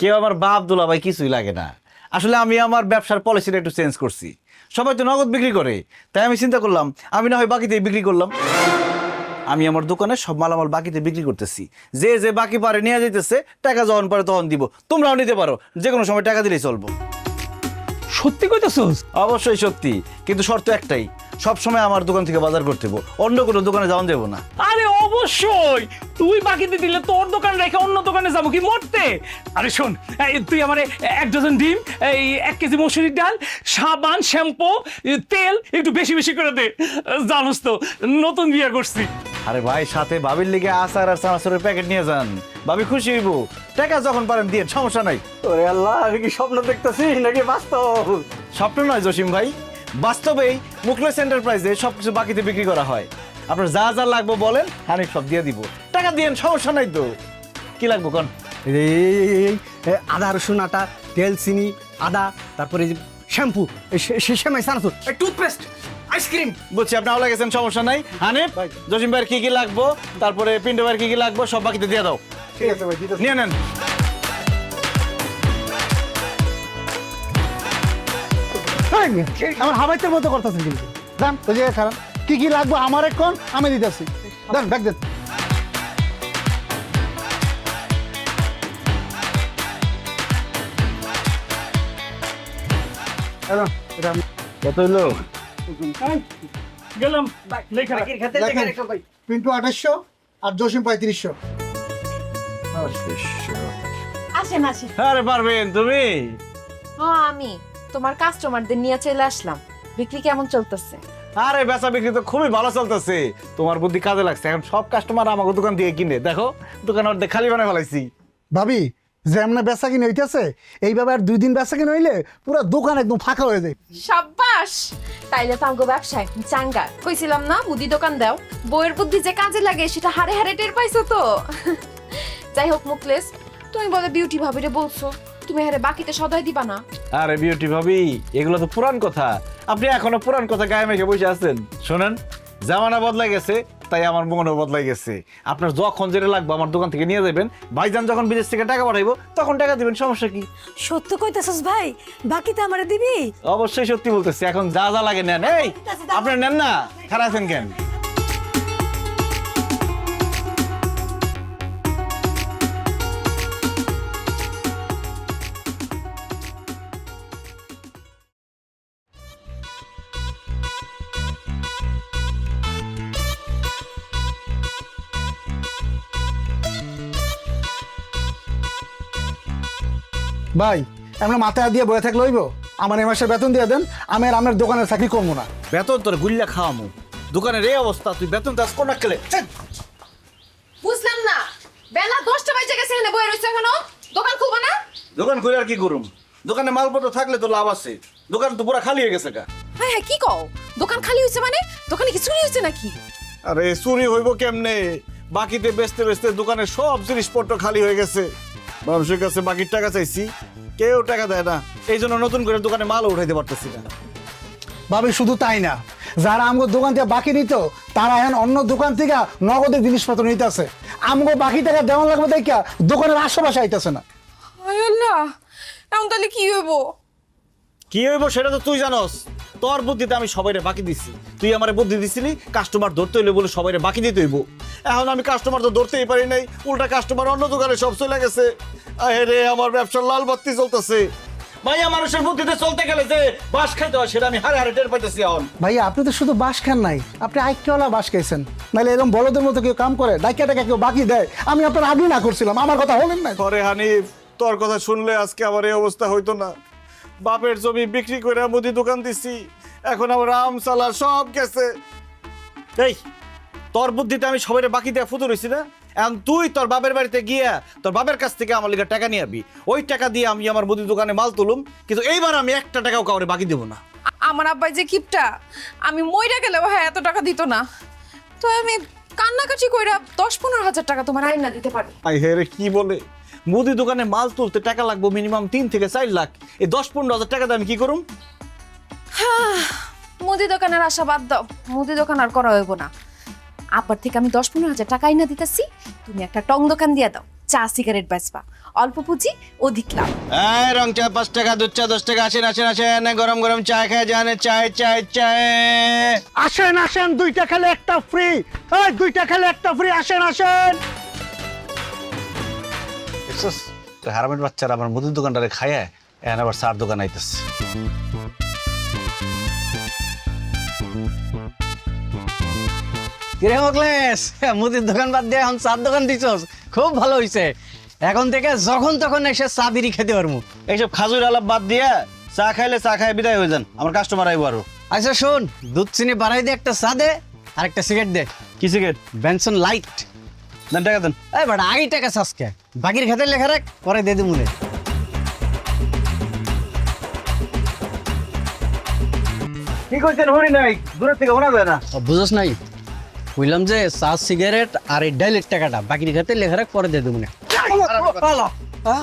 কেউ আমার বাপ দুলা ভাই কিছুই লাগে না। আসলে আমি আমার ব্যবসার পলিসিটা একটু চেঞ্জ করছি। সবাই তো নগদ বিক্রি করে, তাই আমি চিন্তা করলাম আমি না হয় বাকিতে বিক্রি করলাম। আমি আমার দোকানে সব মালামাল বাকিতে বিক্রি করতেছি, যে যে বাকি পারে নিয়ে যাইতেছে, টাকা যখন পারে তখন দিব। তোমরাও নিতে পারো, যে কোনো সময় টাকা দিলেই চলবো। সত্যি কইতেছস? অবশ্যই সত্যি, কিন্তু শর্ত একটাই, সব সময় আমার দোকান থেকে বাজার করতে হবো, অন্য কোনো দোকানে যাওয়া যাবো না। আরে অবশ্যই, তুই বাকিতে দিলে তোর দোকান রেখে অন্য দোকানে যাবো কি মরতে? আরে শোন, তুই আমারে 1 ডজন ডিম, এই 1 কেজি মসুরির ডাল, সাবান, শ্যাম্পু, তেল একটু বেশি বেশি করে দে। জানোস তো নতুন বিয়ে করছি। আরে ভাই, সাথে ভাবির লিগে আচার আর চানাচুরের প্যাকেট নিয়ে যান, ভাবি খুশি হইব। টাকা যখন পারেন দিয়ে, সমস্যা নাই। ওরে আল্লাহ, আমি কি স্বপ্ন দেখতেছি নাকি বাস্তব? স্বপ্ন নয় জসিম ভাই, বাস্তবেই মুখলেস এন্টারপ্রাইজে সবকিছু বাকিতে বিক্রি করা হয়। আপনার যা যা লাগবে বলেন, হানিফ সব দিয়ে দিব। টাকা দিয়েন, সমস্যা নাই তো। কি লাগবে কোন? আদা, রসুন, আটা, তেল, চিনি, আদা, তারপরে শ্যাম্পু, শ্যামাই, চানাচুর, টুথপেস্ট, আইসক্রিম। বুঝছি, আপনি আওলা গেছেন, সমস্যা নাই। হানিফ, জসিম ভাইয়ের কি কি লাগবো, তারপরে পিন্টু ভাইয়ের কি কি লাগবো, সব বাকিতে দিয়ে দাও। ঠিক আছে ভাই, দিতেছি। নিয়ে নেন। আমার হাবাইতের মতো করতেছেন কিন্তু। দেন ওই জায়গায় খারাপ, কি কি লাগবে আমার এখন আমি দিতেছি। দেন ব্যাগ দেন। কত হইলো? গেলাম লেখা। পিন্টু 2800 আর জসিম 3500। আসেন আসেন। আরে পারবেন তুমি? হ্যাঁ, আমি তোমার কাস্টমারদের নিয়ে চলে আসলাম। বিক্রি কেমন চলতেছে? আরে বেচা বিক্রি তো খুবই ভালো চলতেছে, তোমার বুদ্ধি কাজে লাগছে। এখন সব কাস্টমার আমাকে দোকান দিয়ে কিনে, দেখো দোকান অর্ধেক খালি বানায় ফেলাইছি। ভাবি, যেমন বেচা কিনে হইতেছে, এইভাবে আর 2 দিন বেচা কিনে হইলে পুরো দোকান একদম ফাঁকা হয়ে যায়। সাব্বাস, তাইলে তো আমগো ব্যবসায় চাঙ্গা। কইছিলাম না মুদি দোকান দাও, বইয়ের বুদ্ধি যে কাজে লাগে সেটা হারে হারে টের পাইছো তো। যাই হোক মুকলেস, তুমি বলে বিউটি ভাবিরে বলছো তুমি হারে বাকিতে সদাই দিবা না। আরে বিউটি ভাবি, এগুলো তো পুরান কথা, আপনি এখনো পুরান কথা গায়ে মেখে বসে আছেন। শোনেন, জামানা বদলাই গেছে, তাই আমার মনও বদলাই গেছে। আপনার যখন যেটা লাগবে আমার দোকান থেকে নিয়ে যাবেন। ভাইজান যখন বিদেশ থেকে টাকা পাঠাইবো তখন টাকা দিবেন, সমস্যা কি? সত্য কইতেছস ভাই, বাকিতে আমারে দিবি? অবশ্যই সত্যি বলতেছি, এখন যা যা লাগে নেন। এই আপনার নেন না, খারাপ আছেন কেন? ভাই, আমরা মাথায় দিয়ে বয়ে থাকলে হইব? আমার এই মাসের বেতন দিয়ে দেন, আমি আর আমার দোকানের চাকরি করবো না। বেতন তোর গুল্লা খাওয়ামু, দোকানের এই অবস্থা, তুই বেতন চাষ কোন খেলে? বুঝলাম না, বেলা 10টা বাজে গেছে, এখানে বইয়ে রইছো কেন? দোকান খুলবা না? দোকান খুলে আর কি করুম? দোকানে মালপত্র থাকলে তো লাভ আছে, দোকান তো পুরো খালি হয়ে গেছে। হ্যাঁ হ্যাঁ, কি কও? দোকান খালি হইছে মানে? দোকানে কি চুরি হইছে নাকি? আরে চুরি হইব কেমনে? বাকিতে বেচতে বেচতে দোকানের সব জিনিসপত্র খালি হয়ে গেছে। মানুষের কাছে বাকির টাকা চাইছি, কেউ টাকা দেয় না, এই জন্য নতুন করে দোকানে মালও উঠাইতে পারতেছি না। ভাবি শুধু তাই না, যারা আমগো দোকান থেকে বাকি নিত তারা এখন অন্য দোকান থেকে নগদে জিনিসপত্র নিতেছে। আমগো বাকি টাকা দেওয়া লাগবে দেখা দোকানের আশেপাশে আইতেছে না। হায় আল্লাহ, এখন তাহলে কি হইব? কি হইব সেটা তো তুই জানোস। তোর বুদ্ধিতে আমি সবাইরে বাকি দিছি, তুই আমারে বুদ্ধি দিছিলি কাস্টমার ধরতে হইলে বলে সবাইরে বাকি দিতে হইব। এখন আমি কাস্টমার তো ধরতেই পারি নাই, উল্টা কাস্টমার অন্য দোকানে সব চলে গেছে। আরে আমার ব্যবসার লাল বাতি চলতেছে। ভাইয়া মানুষের বুদ্ধিতে চলতে গেলে যে বাস খাইতে হয় সেটা আমি হারে হারে টের পাইতেছি এখন। ভাইয়া আপনি তো শুধু বাস খান নাই, আপনি আইকিওয়ালা বাস খাইছেন। নাহলে এরকম বলদের মতো কেউ কাম করে ডাইকা টাকা কেউ বাকি দেয়? আমি আপনার আগে না করছিলাম, আমার কথা হলেন না। পরে হানিফ তোর কথা শুনলে আজকে আমার এই অবস্থা হইতো না। বাপের জমি বিক্রি করে মুদি দোকান দিছি, এখন আমার আম সালা সব গেছে। এই তোর বুদ্ধিতে আমি সবাই বাকি দেয়া ফুতুর হইছি না? এখন তুই তোর বাপের বাড়িতে গিয়া তোর বাপের কাছ থেকে আমার লিগে টাকা নিয়ে আবি, ওই টাকা দিয়ে আমি আমার মুদি দোকানে মাল তুলুম, কিন্তু এইবার আমি একটা টাকাও কাউরে বাকি দেবো না। আমার আব্বাই যে কিপটা, আমি মইরা গেলেও হ্যাঁ এত টাকা দিত না। তো আমি কান্নাকাটি কইরা 10-15 হাজার টাকা তোমার আইন না দিতে পারি। আই হে রে, কি বলে মুদি দোকানে মাল তুলতে টাকা লাগবো মিনিমাম 3 থেকে 4 লাখ। এই 10-15 হাজার টাকা দিয়ে আমি কি করুম? মুদি দোকানের আশা বাদ দাও, মুদি দোকান আর করা হইব না। আব্বার থেকে আমি 10-15 হাজার টাকা আইনা দিতেছি, তুমি একটা টং দোকান দিয়ে দাও, চা সিগারেট বেচবা, অল্প পুঁজি অধিক লাভ। এই রং চা 5 টাকা, দুধ চা 10 টাকা। আসেন আসেন আসেন, গরম গরম চা খেয়ে যান। চায় চায় চায়। আসেন আসেন, 2টা খেলে একটা ফ্রি। এই 2টা খেলে একটা ফ্রি, আসেন আসেন। তো হারামের বাচ্চারা আমার মুদির দোকানটারে খায়, এখন আবার চার দোকান আইতেছে। কিরে মোকলেশ, মুদির দোকান বাদ দিয়ে এখন চার দোকান দিছস, খুব ভালো হইছে। এখন থেকে যখন তখন এসে চা বিড়ি খেতে পারবো। এইসব খাজুর আলাপ বাদ দিয়ে চা খাইলে চা খাই বিদায় হয়ে যান, আমার কাস্টমার আইবো আরো। আচ্ছা শোন, দুধ চিনি বাড়াই দিয়ে একটা চা দে আর একটা সিগারেট দে। কি সিগারেট? Benson light. দেন টাকা দেন। এই বাড়া আগে টাকা চাষকে, বাকির খাতে লেখা রাখ, পরে দিয়ে দিমুনে। কি কইছেন হরি নাই, দূরের থেকে শোনা যায় না। বুঝছ নাই, কইলাম যে চা সিগারেট আর এই ডাইলের টাকাটা বাকির খাতে লেখা রাখ, পরে দিয়ে দিমুনে।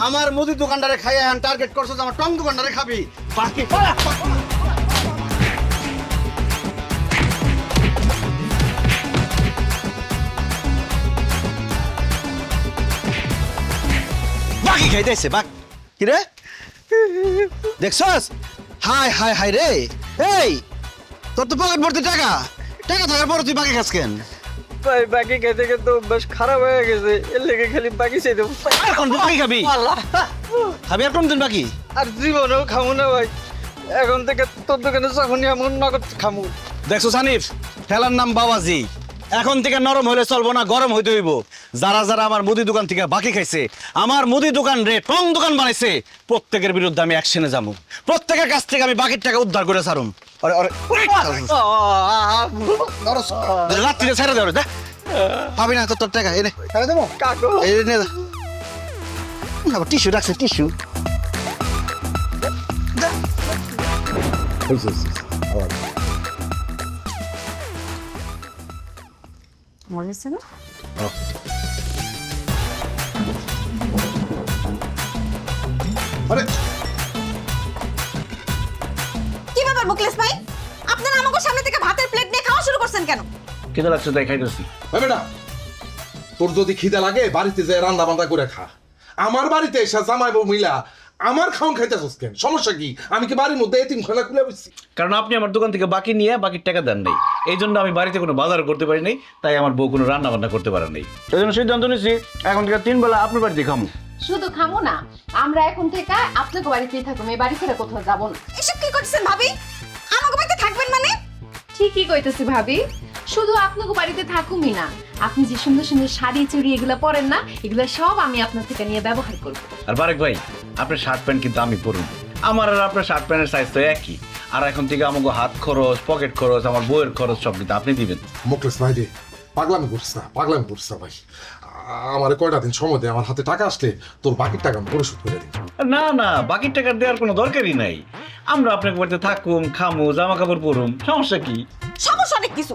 আমার মুদি দোকানটারে খাই এখন টার্গেট করছস, আমার টং দোকানটারে খাবি। বাকি বাকি খাইতেছে বাক। কি রে দেখছস? হাই হাই হাই রে, এই তোর তো পকেট ভর্তি টাকা, টাকা থাকার পর তুই বাকি খাস কেন? ভাই বাকি খেতে খেতে বেশ খারাপ হয়ে গেছে, এর লেগে খালি বাকি চাই দেবো। আর কোন বাকি খাবি? খাবি আর কোনদিন বাকি? আর জীবনেও খামু না ভাই, এখন থেকে তোর দোকানে যখন এমন নগদ খামু। দেখছো সানিফ, খেলার নাম বাবাজি। এখন থেকে নরম হলে চলবো না, গরম হইতে হইব। যারা যারা আমার মুদি দোকান থেকে বাকি খাইছে, আমার মুদি দোকান রে টং দোকান বানাইছে, প্রত্যেকের বিরুদ্ধে আমি অ্যাকশনে যাবো। প্রত্যেকের কাছ থেকে আমি বাকির টাকা উদ্ধার করে ছাড়ুম। রাত্রিতে ছেড়ে দেওয়া পাবি না তোর টাকা, এনে ছেড়ে দেবো কাকু। টিস্যু রাখছে, টিস্যু। মনে হচ্ছে না? আরে কি ব্যাপার মুকলেশ ভাই, আপনারা আমাকে সামনে থেকে ভাতের প্লেট নিয়ে খাওয়া শুরু করছেন কেন? কেটে লাগছে তাই খাইতেছি। ভাই বেটা, তোর যদি খিদে লাগে বাড়িতে যে রান্না বান্না করে খা। আমার বাড়িতে এসে জামাই বউ মিলা আমার খাওন খাইতেছস কেন? সমস্যা কি? আমি কি বাড়ির মধ্যে এতিমখানা খুলে বসছি? কারণ আপনি আমার দোকান থেকে বাকি নিয়ে বাকির টাকা দেন নাই, এই জন্য আমি বাড়িতে কোনো বাজার করতে পারি নাই, তাই আমার বউ কোনো রান্না বান্না করতে পারে নাই। সেই জন্য সিদ্ধান্ত নিয়েছি এখন থেকে 3 বেলা আপনার বাড়িতে খামু। শুধু খামো না, আমরা এখন থেকে আপনাকে বাড়িতেই থাকবো, এই বাড়ি ছেড়ে কোথাও যাবো না। এসব কি করছেন ভাবি? আমাকে বাড়িতে থাকবেন মানে? ঠিকই কইতেছি ভাবি, শুধু আপনাকে বাড়িতে থাকুমই না, আপনি যে সুন্দর সুন্দর শাড়ি চুড়ি এগুলা পরেন না, এগুলা সব আমি আপনার থেকে নিয়ে ব্যবহার করবো। আর বারেক ভাই, আপনার শার্ট প্যান্ট কিন্তু আমি পরুন, আমার আর আপনার শার্ট প্যান্টের সাইজ তো একই। আর এখন থেকে আমাকে হাত খরচ, পকেট খরচ, আমার বইয়ের খরচ সব কিন্তু আপনি দিবেন। মুকলেশ ভাই রে, পাগলামি করছিস না, পাগলামি করছিস না ভাই। আমার কয়টা দিন সময় দে, আমার হাতে টাকা আসলে তোর বাকির টাকা আমি পরিশোধ করে দিই। না না, বাকির টাকা দেওয়ার কোনো দরকারই নাই। আমরা আপনার বাড়িতে থাকুম, খামু, জামা কাপড় পরুম, সমস্যা কি? সমস্যা অনেক কিছু।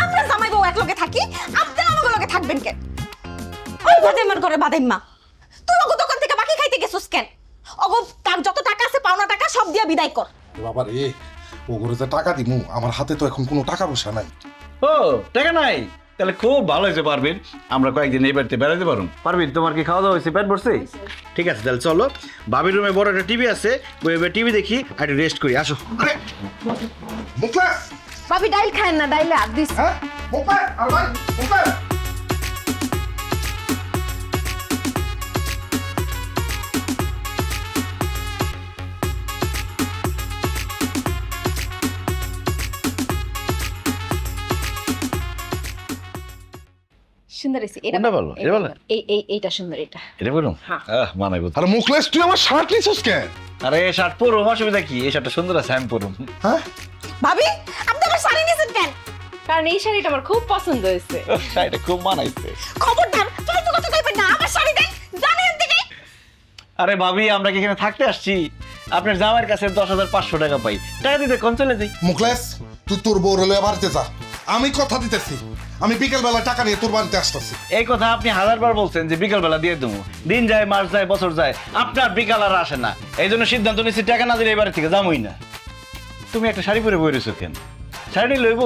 আমরা জামাই বউ একলগে থাকি, আপনারা আমাকে লগে থাকবেন কেন? ওই বাদাইমার ঘরে বাদাইমা, তুই ওগো দোকান থেকে বাকি খাইতে গেছস কেন? ওগো তার যত টাকা আছে পাওনা টাকা সব দিয়া বিদায় কর। বাবা রে, ও করে যে টাকা দিমু আমার হাতে তো এখন কোনো টাকা পয়সা নাই। ও টাকা নাই, তাহলে খুব ভালো হয়েছে পারবেন, আমরা কয়েকদিন এই বাড়িতে বেড়াতে পারুন। পারবেন, তোমার কি খাওয়া দাওয়া হয়েছে, পেট ভরছে? ঠিক আছে, তাহলে চলো, বাবির রুমে বড় একটা টিভি আছে, ওই টিভি দেখি আর একটু রেস্ট করি, আসো। আরে মুখলেস, ভাবি ডাইল খায় না, ডাইলে হাত দিস। হ্যাঁ মুখলেস, আর ভাই মুখলেস। সুন্দর হয়েছে এটা। কোনটা ভালো? এটা ভালো? এইটা সুন্দর, এটা এটা বলুন, হ্যাঁ। মানাইব। আরে মুখলেস, তুই আমার শার্ট নিছিস কেন? আরে শার্ট পরুম, অসুবিধা কি? এই শার্টটা সুন্দর আছে, আমি পরুম। হ্যাঁ ভাবি আপনি আমার শাড়ি নিয়েছেন কেন? কারণ এই শাড়িটা আমার খুব পছন্দ হয়েছে। শাড়িটা খুব মানাইছে। খবরদার ফালতু কথা কইবেন না, আমার শাড়ি দেন, জানেন থেকে। আরে ভাবি, আমরা কি এখানে থাকতে আসছি? আপনার জামাইয়ের কাছে 10,500 টাকা পাই, টাকা দিতে কোন চলে যাই। মুখলেস, তুই তোর বউ রেলে বাড়িতে যা, আমি কথা দিতেছি, আমি বিকেল বেলা টাকা নিয়ে তোর বাড়িতে আসতেছি। এই কথা আপনি 1000বার বলছেন যে বিকাল বেলা দিয়ে দেবো, দিন যায়, মাস যায়, বছর যায়, আপনার বিকাল আর আসে না। এই জন্য সিদ্ধান্ত নিচ্ছি টাকা না দিলে এই বাড়ি থেকে যাবোই না। তুমি একটা শাড়ি পরে বই রয়েছো কেন? শাড়ি লইব,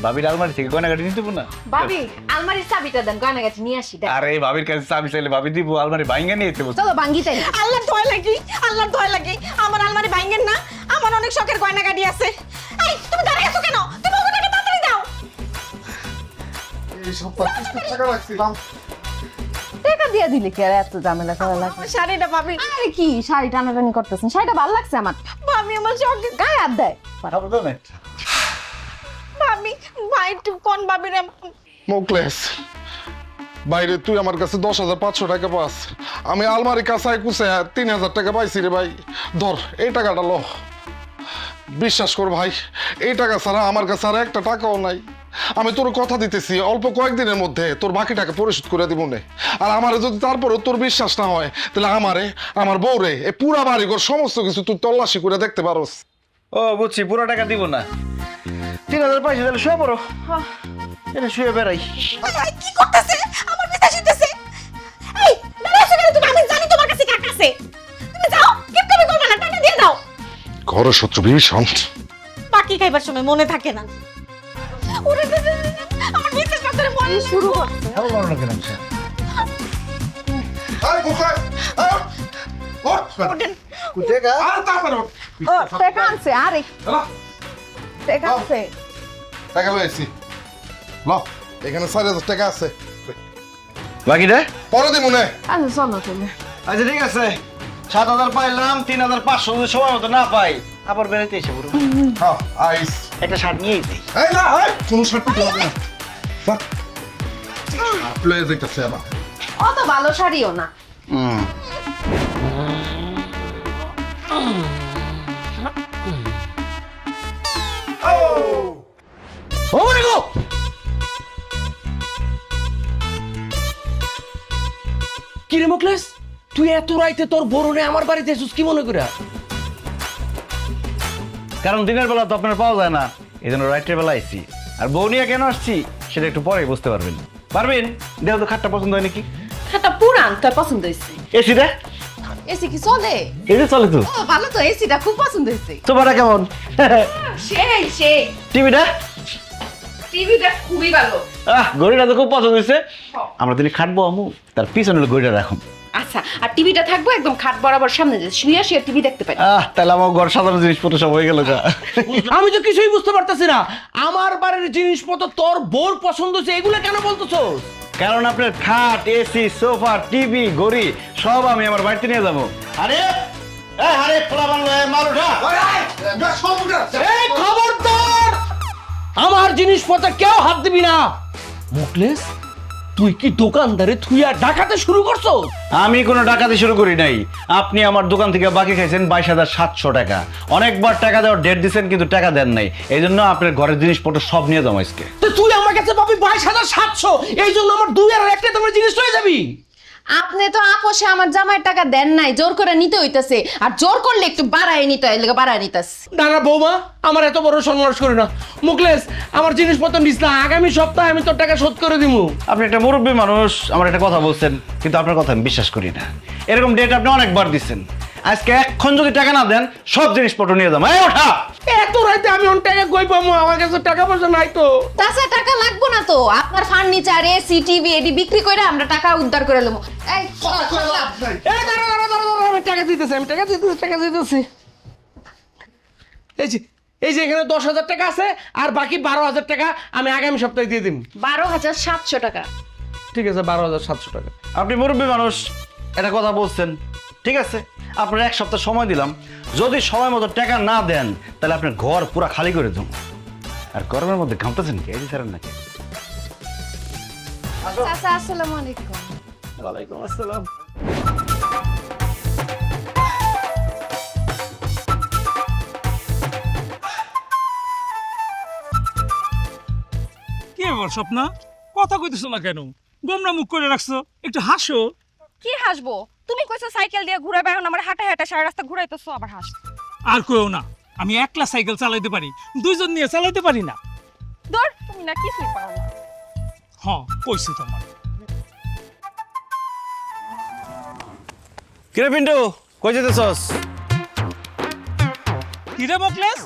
ভাবির আলমারি থেকে গয়নাগাটি নিতে না। ভাবি আলমারির চাবিটা দেন, গয়নাগাটি নিয়ে আসি। আরে ভাবির কাছে চাবি চাইলে ভাবি দিব, আলমারি ভাঙ্গা নিয়ে যেতে বলছে। চলো ভাঙ্গি তাই। আল্লাহর দয়া লাগি, আল্লাহর দয়া লাগি, আমার আলমারি ভাঙেন না, আমার অনেক শখের গয়নাগাটি আছে। এই তুমি দাঁড়িয়ে আছো কেন? তুমি ওকে টাকা তাড়াতাড়ি দাও। এই সব 25 টাকা রাখছিলাম। টাকা দিয়ে দিলে কি আর এত ঝামেলা করা লাগবে? আমার শাড়িটা ভাবি, আরে কি শাড়ি টানাটানি করতেছেন? শাড়িটা ভালো লাগছে আমার। ভাবি আমার শখের গায়ে হাত দেয়। ভাবি, ভাই একটু কোন ভাবি রে? মুখলেস, বাইরে তুই আমার কাছে 10,500 টাকা পাস, আমি আলমারি কাছায় কুছে 3,000 টাকা পাইছি রে ভাই। ধর এই টাকাটা লো, বিশ্বাস কর ভাই, এই টাকা ছাড়া আমার কাছে আর একটা টাকাও নাই। আমি তোর কথা দিতেছি, অল্প কয়েকদিনের মধ্যে তোর বাকি টাকা পরিশোধ করে দিব নে। আর আমারে যদি তারপরে তোর বিশ্বাস না হয়, তাহলে আমারে, আমার বউরে, এই পুরা বাড়িঘর সমস্ত কিছু তুই তল্লাশি করে দেখতে পারোস। ও বুঝছি, পুরো টাকা দিব না, 3000 পাইছি, তাহলে শুয়ে পড়ো। এটা শুয়ে বেড়াই। ভাই কি করতেছে? আমার পিছা শুইতেছে। এই দাঁড়িয়ে আছো কেন তুমি? আমি জানি তোমার কাছে টাকা আছে। তুমি যাও, কেপ কেপ করবে না, টাকা দিয়ে দাও। ঘরের শত্রু ভীষণ। বাকি খাইবার সময় মনে থাকে না। ওরে আমার বিশ্বাস করতে মনে শুরু করছে। ভালো করো না কেন? আরে মুখলেস, ওঠেন। টাকা আনছে, আরে টাকা আনছে। টাকা লইছি, ল এখানে 4,000 টাকা আছে, বাকিটা পরে দিব নে। আচ্ছা চলো চলো। আচ্ছা ঠিক আছে, 7,000 পাইলাম, 3,500 যদি সময় মতো না পাই আবার বেড়াইতে এসে পড়বো। হ্যাঁ আইস। একটা শার্ট নিয়েই যাই। এই না, এই কোনো শার্ট লাগবে না। বাহ, শার্ট লয়ে যাইতাছে আবার। অত ভালো শাড়িও না। কি রে মুখলেস, তুই এত রাইতে তোর বরণে আমার বাড়িতে এসেছিস কি মনে করে? কারণ দিনের বেলা তো আপনার পাওয়া যায় না, এই জন্য রাত্রের বেলা আইছি। আর বউ নিয়ে কেন আসছি সেটা একটু পরে বুঝতে পারবেন। দেহ তো খাটটা পছন্দ হয় নাকি? খাতা পুরান, তোর পছন্দ হয়েছে? এসি রে, এসি কি চলে? এটা চলে তো। ও ভালো তো, এসিটা খুব পছন্দ হয়েছে। তোমার কেমন? সেই সেই। টিভিটা? টিভিটা খুবই ভালো। গড়িটা তো খুব পছন্দ হয়েছে। আমরা তিনি খাটবো আমু, তার পিছনে গড়িটা রাখুন। আচ্ছা, আর টিভিটা থাকবো একদম খাট বরাবর সামনে, যে শুয়ে শুয়ে টিভি দেখতে পারি। তাহলে আমার ঘর সাধারণ জিনিসপত্র সব হয়ে গেল যা। আমি তো কিছুই বুঝতে পারতেছি না, আমার বাড়ির জিনিসপত্র তোর বোর পছন্দ হচ্ছে, এগুলো কেন বলতেছো? কারণ আপনার খাট, এসি, সোফা, টিভি, ঘড়ি সব আমি আমার বাড়িতে নিয়ে যাবো। আরে আরে পোলা বাংলা মাল উঠা। এই খবরদার, আমার জিনিসপত্র কেউ হাত দিবি না। মুখলেস, তুই কি দোকানদারে থুইয়া ডাকাতে শুরু করছো? আমি কোনো ডাকাতি শুরু করি নাই। আপনি আমার দোকান থেকে বাকি খাইছেন 22,700 টাকা। অনেকবার টাকা দেওয়ার ডেট দিচ্ছেন কিন্তু টাকা দেন নাই, এই জন্য আপনার ঘরের জিনিসপত্র সব নিয়ে যাবো আজকে। তো তুই আমার কাছে পাবি 22,700, এই জন্য আমার 2 আর 1 তোমার জিনিস হয়ে যাবি। আপনি তো আপোষে আমার জামাইয়ের টাকা দেন নাই, জোর করে নিতে হইতাছে। আর জোর করলে একটু বাড়ায় নিতে হয়, এলাকা বাড়ায় নিতাছে। না না বৌমা, আমার এত বড় সন্ন্যাস করি না। মুখলেস, আমার জিনিসপত্র নিস না, আগামী সপ্তাহে আমি তোর টাকা শোধ করে দিব। আপনি একটা মুরব্বী মানুষ, আমার একটা কথা বলছেন, কিন্তু আপনার কথা আমি বিশ্বাস করি না। এরকম ডেট আপনি অনেকবার দিচ্ছেন। আজকে এক্ষণ যদি টাকা না দেন সব জিনিসপত্র নিয়ে যাবো। এই ওঠা! এত রাতে আমি অন টাকা কই পাবো? আমার কাছে টাকা পয়সা নাই তো। তাছাড়া টাকা লাগবো না তো, আপনার ফার্নিচার এসি টিভি এডি বিক্রি করে আমরা টাকা উদ্ধার করে নেবো। এই এই দাঁড়া, আমি টাকা দিতেছি, টাকা দিতেছি। এই যে এখানে 10,000 টাকা আছে, আর বাকি 12,000 টাকা আমি আগামী সপ্তাহে দিয়ে দিব। 12,700 টাকা। ঠিক আছে, 12,700 টাকা। আপনি মুরব্বী মানুষ, এটা কথা বলছেন, ঠিক আছে, আপনার 1 সপ্তাহ সময় দিলাম। যদি সময় মতো টাকা না দেন তাহলে আপনার ঘর পুরো খালি করে দেবো। আর গরমের মধ্যে ঘামতেছেন কি? এই ছাড়েন নাকি? চাচা আসসালামু আলাইকুম। ওয়ালাইকুম আসসালাম। কি ব্যাপার স্বপ্না, কথা কইতেছো না কেন? গোমরা মুখ করে রাখছো, একটু হাসো। কি হাসবো? তুমি কইছো সাইকেল দিয়ে ঘুরাবে, এখন আমার হাঁটা হাঁটা সারা রাস্তা ঘুরাইতেছো, আবার হাস। আর কইও না, আমি একলা সাইকেল চালাইতে পারি, দুইজন নিয়ে চালাইতে পারি না। ধর, তুমি না কিছুই পারো না। হ্যাঁ কইছি তোমার। কিরে পিন্টু, কই যেতেছস? কিরে মোকলেস,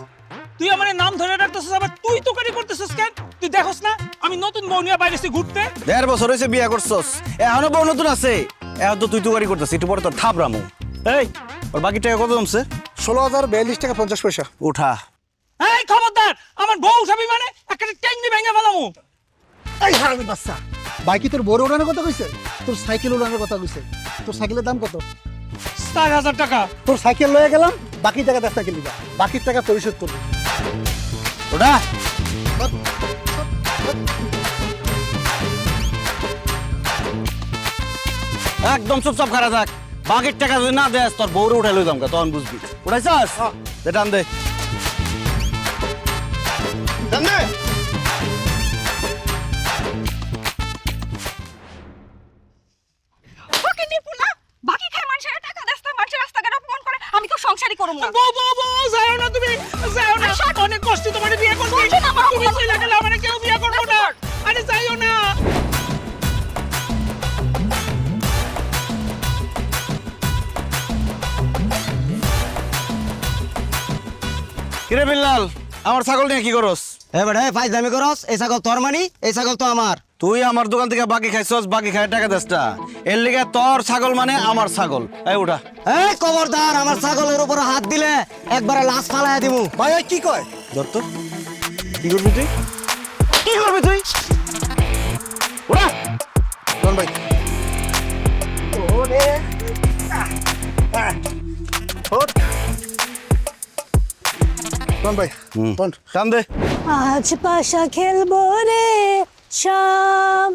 তুই আমার নাম ধরে রাখতেছিস, আবার তুই তোকারি করতেছিস কেন? তুই দেখোস না আমি নতুন বউ নিয়ে বাইরেছি ঘুরতে? 1.5 বছর হয়েছে বিয়া করছস, এখনো বউ নতুন আছে। এখন তো তুই তুকারি করতেছিস, একটু পরে তোর থাপ রামু। এই ওর বাকি টাকা কত জমছে? 16,042 টাকা 50 পয়সা। উঠা। এই খবরদার, আমার বউ উঠাবি মানে একটা টেঙ্গি ভেঙে ফেলামু। এই হারামি বাচ্চা, ভাই কি তোর বড় উড়ানোর কথা কইছে? তোর সাইকেল উড়ানোর কথা কইছে। তোর সাইকেলের দাম কত? 7,000 টাকা। তোর সাইকেল লয়ে গেলাম, বাকি টাকা 10 টাকা নিবা, বাকি টাকা পরিশোধ করবি। ওটা একদম চুপচাপ খারা থাক। বাকির টাকা যদি না দেস তোর বউরে উঠাই লই দাম, তখন বুঝবি। উঠাইছাস? টান দে। টান দে। বাকি নিপু না, বাকি খায় মানুষের টাকা দেস্তা, মানুষের রাস্তাঘাট অপমান করে, আমি তো সংসারই করব না। বউ বউ বউ, যাও না তুমি, যাও না। অনেক কষ্ট তোমার বিয়ে করছি, বলছো না আমার তুমি চলে গেলে আমার কেউ বিয়ে করবো না। আরে যাইও না। কিরে বিল্লাল, আমার ছাগল নিয়ে কি করস? এবারে ফাইজলামি করস, এই ছাগল তোর মানি, এই ছাগল তো আমার। তুই আমার দোকান থেকে বাকি খাইছস, বাকি খাই টাকা দেস না। এর লিগে তোর ছাগল মানে আমার ছাগল। এই উঠা। এই খবরদার, আমার ছাগলের উপর হাত দিলে একবারে লাশ ফালাইয়া দিমু। ভাই ওই কি কয়? ধর তো। কি করবি তুই? কি করবি তুই? উঠা। কোন ভাই? ওরে ওঠ। কোন ভাই? কোন? টান দে। আজ পাশা খেলবো রে শাম,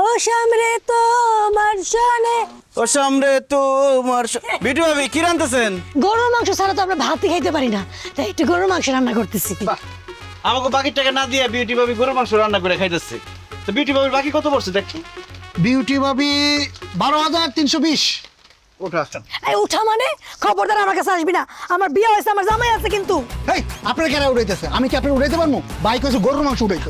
ও শাম রে তোমার জানে। ওর সামনে তোমার বিটু ভাবি কি রান্তেছেন? গরুর মাংস ছাড়া তো আমরা ভাতই খাইতে পারি না, তাই একটু গরুর মাংস রান্না করতেছি। আমাকে বাকি টাকা না দিয়ে বিউটি ভাবি গরুর মাংস রান্না করে খাইতেছে। তো বিউটি ভাবির বাকি কত পড়ছে দেখছি? বিউটি ভাবি 12,320। ওঠা। এই উঠা মানে? খবরদার আমার কাছে আসবি না, আমার বিয়ে হয়েছে, আমার জামাই আছে কিন্তু। এই আপনার কেন উড়াইতেছে? আমি কি আপনার উড়াইতে পারবো? বাইক হচ্ছে গরুর মাংস উড়াইতে।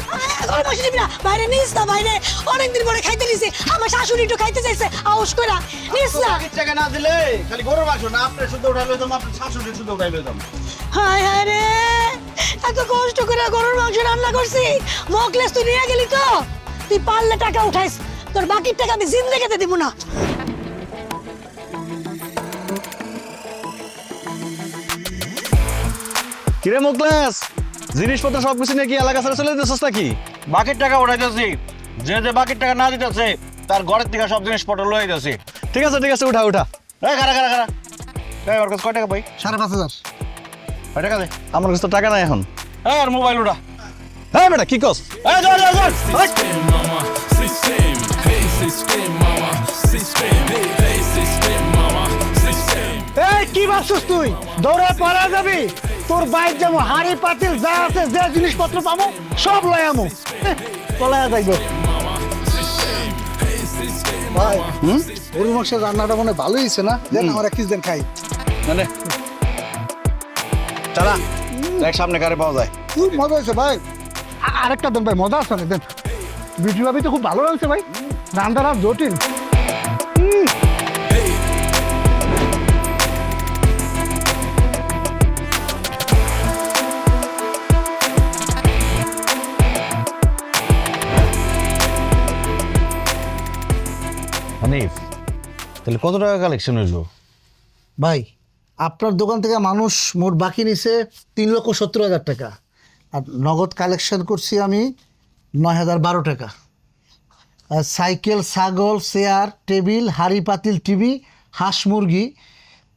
গরুর মাংস দিবি না, বাইরে নিস না, বাইরে অনেকদিন পরে খাইতে নিছে, আমার শাশুড়ি একটু খাইতে চাইছে, আউস কইরা নিস না। বাকি টাকা না দিলে খালি গরুর মাংস না, আপনি শুদ্ধ উঠাই লইতাম, আপনি শাশুড়ি শুদ্ধ উঠাই লইতাম। হায় হায় রে, এত কষ্ট করে গরুর মাংস রান্না করছি, মকলেস তুই নিয়ে গেলি তো? তুই পারলে টাকা উঠাইস, তোর বাকির টাকা আমি জিন্দেগিতে দিব না। কিরে মুকলেস, জিনিসপত্র সবকিছু নিয়ে কি এলাকা ছেড়ে চলে যেতেছস নাকি? বাকির টাকা উঠাইতেছি, যে যে বাকির টাকা না দিতেছে তার ঘরের থেকে সব জিনিসপত্র লয়ে যাচ্ছি। ঠিক আছে ঠিক আছে, উঠা উঠা। এই খারা খারা খারা। এই ওর কাছে কয় টাকা পাই? 5,500। কয় টাকা দে? আমার কাছে তো টাকা নাই এখন। এই আর মোবাইল উঠা। এই বেটা কি কস? এই ধর ধর ধর। এই কি ভাবছিস তুই? দৌড়ে পালা যাবি? তোর বাইক যেমন হাড়ি পাতিল যা আছে, যে জিনিসপত্র পাবো সব লয় আমু। পলায়া যাইব। ভাই গরুর মাংসের রান্নাটা মনে ভালোই হয়েছে না? দেন আমার এক দিন খাই। মানে চালা দেখ সামনে কারে পাওয়া যায়। খুব মজা হয়েছে ভাই। আরেকটা দেন ভাই, মজা আছে না? দেন। বিউটি ভাবি তো খুব ভালো লাগছে ভাই, রান্নাটা জটিল। হানিফ তাহলে কত টাকা কালেকশন হইলো? ভাই আপনার দোকান থেকে মানুষ মোট বাকি নিছে 3,70,000 টাকা, আর নগদ কালেকশন করছি আমি 9,012 টাকা। আর সাইকেল, ছাগল, চেয়ার, টেবিল, হাড়ি পাতিল, টিভি, হাঁস মুরগি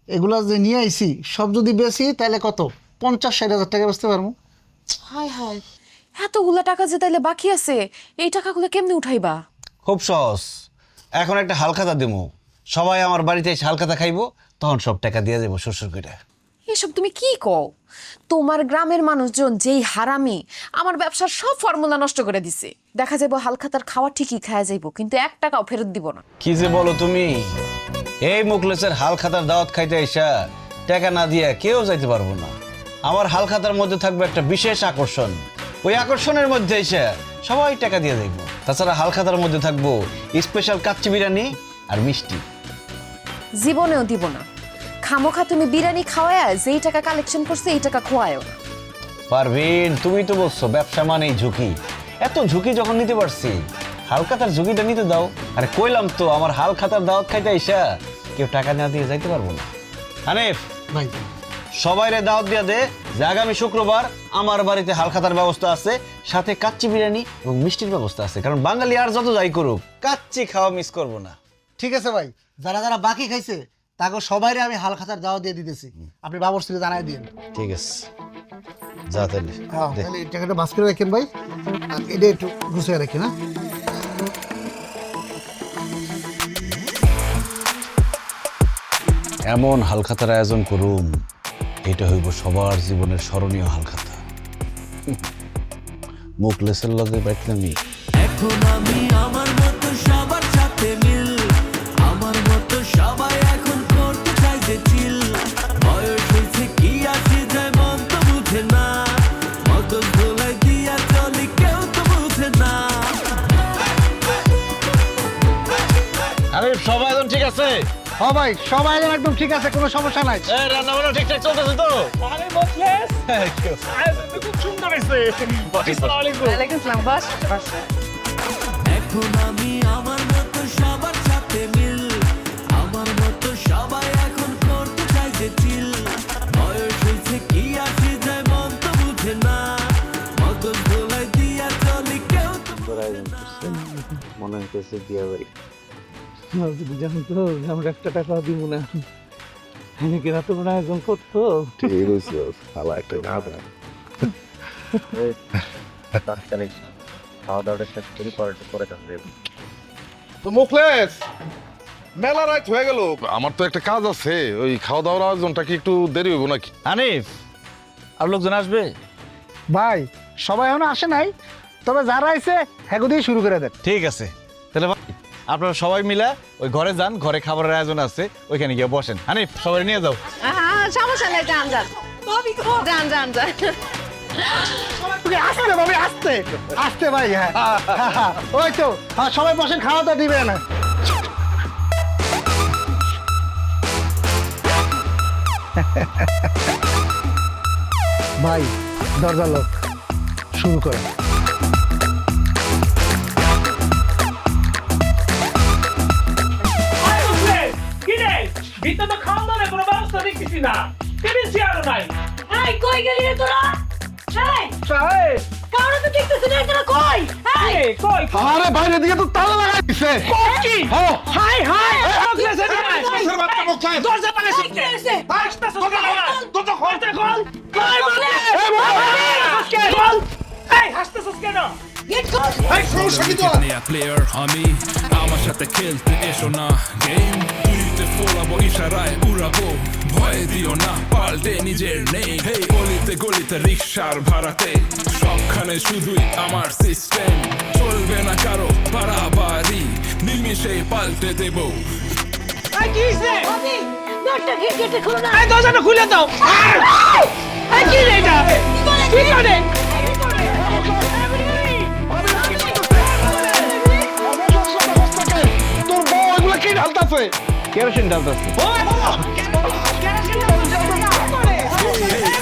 এগুলা যে নিয়ে আইছি সব যদি বেশি তাহলে কত 50-60,000 টাকা বেচতে পারবো। হায় হায়, এতগুলা টাকা যে তাইলে বাকি আছে, এই টাকাগুলো কেমনে উঠাইবা? খুব সহজ, এখন একটা হালখাতা দেবো, সবাই আমার বাড়িতে এসে হালখাতা খাইবো, তখন সব টাকা দিয়ে যাবো শ্বশুর করে। এসব তুমি কি কও? তোমার গ্রামের মানুষজন যেই হারামি, আমার ব্যবসার সব ফর্মুলা নষ্ট করে দিছে। দেখা যাবো হালখাতার খাওয়া ঠিকই খাওয়া যাইবো, কিন্তু 1 টাকাও ফেরত দিব না। কি যে বলো তুমি, এই মুখলেসের হালখাতার দাওয়াত খাইতে আইসা টাকা না দিয়া কেউ যাইতে পারবো না। আমার হালখাতার মধ্যে থাকবে একটা বিশেষ আকর্ষণ, ওই আকর্ষণের মধ্যে এসে সবাই টাকা দিয়ে দেখবো। তাছাড়া হালখাতার মধ্যে থাকবো স্পেশাল কাচ্চি বিরিয়ানি আর মিষ্টি। জীবনেও দিব না। খামোখা তুমি বিরিয়ানি খাওয়ায় যেই টাকা কালেকশন করছে এই টাকা খোয়ায়ও না। পারভিন, তুমি তো বলছো ব্যবসা মানেই ঝুঁকি, এত ঝুঁকি যখন নিতে পারছি হালখাতার ঝুঁকিটা নিতে দাও। আরে কইলাম তো আমার হালখাতার দাওয়াত খাইতে আইসা কেউ টাকা না দিয়ে যাইতে পারবো না। হানিফ ভাই সবাইরে দাওয়াত দিয়া দে যে আগামী শুক্রবার আমার বাড়িতে হালখাতার ব্যবস্থা আছে, সাথে কাচ্চি বিরিয়ানি এবং মিষ্টির ব্যবস্থা আছে, কারণ বাঙালি আর যত যাই করুক কাচ্চি খাওয়া মিস করবো না। ঠিক আছে ভাই, যারা যারা বাকি খাইছে তাকে সবাইরে আমি হালখাতার দাওয়া দিয়ে দিতেছি, আপনি বাবর থেকে জানাই দিন। ঠিক আছে, যা তাহলে দে। তাহলে এই টাকাটা বাস করে রাখেন ভাই, আর এটা একটু গুছিয়ে রাখেন। হ্যাঁ এমন হালখাতার আয়োজন করুম, এটা হইব সবার জীবনের স্মরণীয় হালখাতা। মুখলেসের লগে বাইতলামি। এখন আমি আমার মতো সবার সাথে মিল, আমার মতো সবাই এখন করতে চাই যে চিল। বয়স হয়েছে কি আসে যায় মন তো বুঝে না, মগজ ধোলাই দিয়া চলি কেউ তো বুঝে না। আরে সবাই এখন ঠিক আছে? হ্যাঁ ভাই, সবাই একদম ঠিক আছে, কোনো সমস্যা নাই। রান্না বান্না ঠিকঠাক চলতেছে তো? আরে মুখলেস, আয়োজন তো খুব সুন্দর হয়েছে। আসসালামু আলাইকুম। ওয়ালাইকুম আসসালাম, বস। এখন আমি আমার মতো সবার সাথে মিল, আমার মতো সবাই এখন করতে চাই যে চিল। বয়স হয়েছে কি আসে যায় মন তো বুঝে না, মগজ ধোলাই দিয়া চলি কেউ তো মনে হইতেছে বিয়া বাড়ি যদি জানো তো আমরা 1 টাকা দিব না, এনেকে রাত কোনো আয়োজন করতো। ঠিক আছে শালা একটা না দে। খাওয়া দাওয়াটা শেষ করি, পরে কাছে তো মুখলেস, মেলা রাত হয়ে গেল, আমার তো একটা কাজ আছে, ওই খাওয়া দাওয়ার আয়োজনটা কি একটু দেরি হইব নাকি? হানিফ আর লোকজন আসবে? ভাই সবাই এখনো আসে নাই, তবে যারা আইছে হ্যাঁ দিয়ে শুরু করে দেন। ঠিক আছে, তাহলে ভাই আপনারা সবাই মিলা ওই ঘরে যান, ঘরে খাবারের আয়োজন আছে, ওইখানে গিয়ে বসেন। হানিফ সবাই নিয়ে যাও। সমস্যা নাই, যান যান যান যান যান। আসতে ভাবি, আসতে আসতে ভাই। হ্যাঁ ওই তো, সবাই বসেন, খাওয়া দাওয়া দিবেন। ভাই দরজা লোক, শুরু করেন। আরে মুখলেস, কি রে? ভিতরে তো খাওয়া দাওয়ার কোনো ব্যবস্থা দেখতেছি না। টেবিল চেয়ারও নাই। এই কই গেলি রে তোরা? এই সাহেব, কারো তো দেখতেছ না, তোরা কই? এই এই, কই? আরে বাইরে দিকে তো তালা লাগাই দিছে। কি? হাই হাই, মুখলেস এদিকে আয়। দরজা লাগাইছিস কে? আসতেছিস কেন? দরজা খোল। কই মুখলেস? খোল। এই, হাসতেছিস কেন? গেট খোল। নয়া প্লেয়ার আমি, আমার সাথে খেলতে এসো না গেম, তুইতে ফোলাবো ইশারায় উড়াবো, ভয় দিও না পাল্টে নিজের নেই। হেই গলিতে গলিতে রিক্সার ভাড়াতে সবখানে শুধুই আমার সিস্টেম, চলবে না কারো বাড়াবাড়ি, নিমিষে পাল্টে দেবো। এই, কি হইছে? ভাবি, দরজা গেটে খোলো না। এই, দরজাটা খুলে দাও। এই, কি রে এটা? কি করে? তোর বউ এগুলো কি ঢালতাছে? Kerosene ঢালতেছে।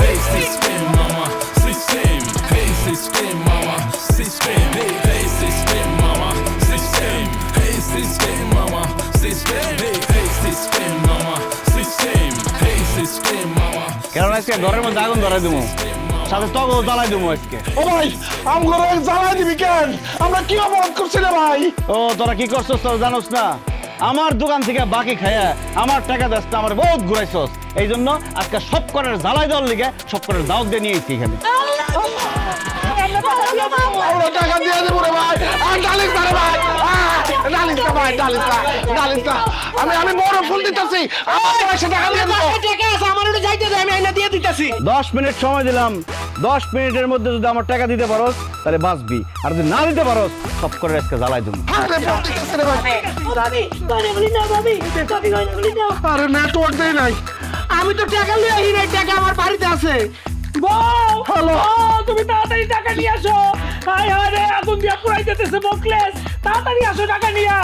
Hey system mama, system. Hey system mama, system. Hey system mama, system. Hey system mama, system. আজকে ঘরের মধ্যে আগুন ধরাই দেবো, সাথে তগও জ্বালাই দেবো আজকে। ও ভাই আমগুলো জ্বালাই দিবি কেন? আমরা কি অপরাধ করছি রে ভাই? ও তোরা কি করছস তোরা জানোস না? আমার দোকান থেকে বাকি খায়া আমার টাকা দাসটা আমার বহুত ঘুরাইছস, এই জন্য আজকে সব করার জ্বালাই দেওয়ার লিগে সব করার দাওয়াত দিয়ে নিয়ে এসেছি এখানে। আমরা টাকা দিয়ে দেবো রে ভাই। আর ডালিস না রে ভাই, ডালিস না ভাই, ডালিস না, ডালিস না। আমি বড় ফুল দিতেছি, আমার পয়সা টাকা দিয়ে দেবো। 10 মিনিট সময় দিলাম, 10 মিনিটের মধ্যে যদি আমার টাকা দিতে পারোস তাহলে বাঁচবি, আর যদি না দিতে পারোস সব করে আজকে জ্বালাই দেবো। আরে ফুল দিতেছি রে ভাই। আরে নেটওয়ার্ক দেই নাই। আমি তো টাকা লিয়ে আহি নাই, টাকা আমার বাড়িতে আছে। বউ, হ্যালো। তুমি তাড়াতাড়ি টাকা নিয়ে আসো। হায় হায় রে, আগুন দিয়া পুরাই যেতেছে মোকলেস, তাড়াতাড়ি আসো টাকা নিয়া।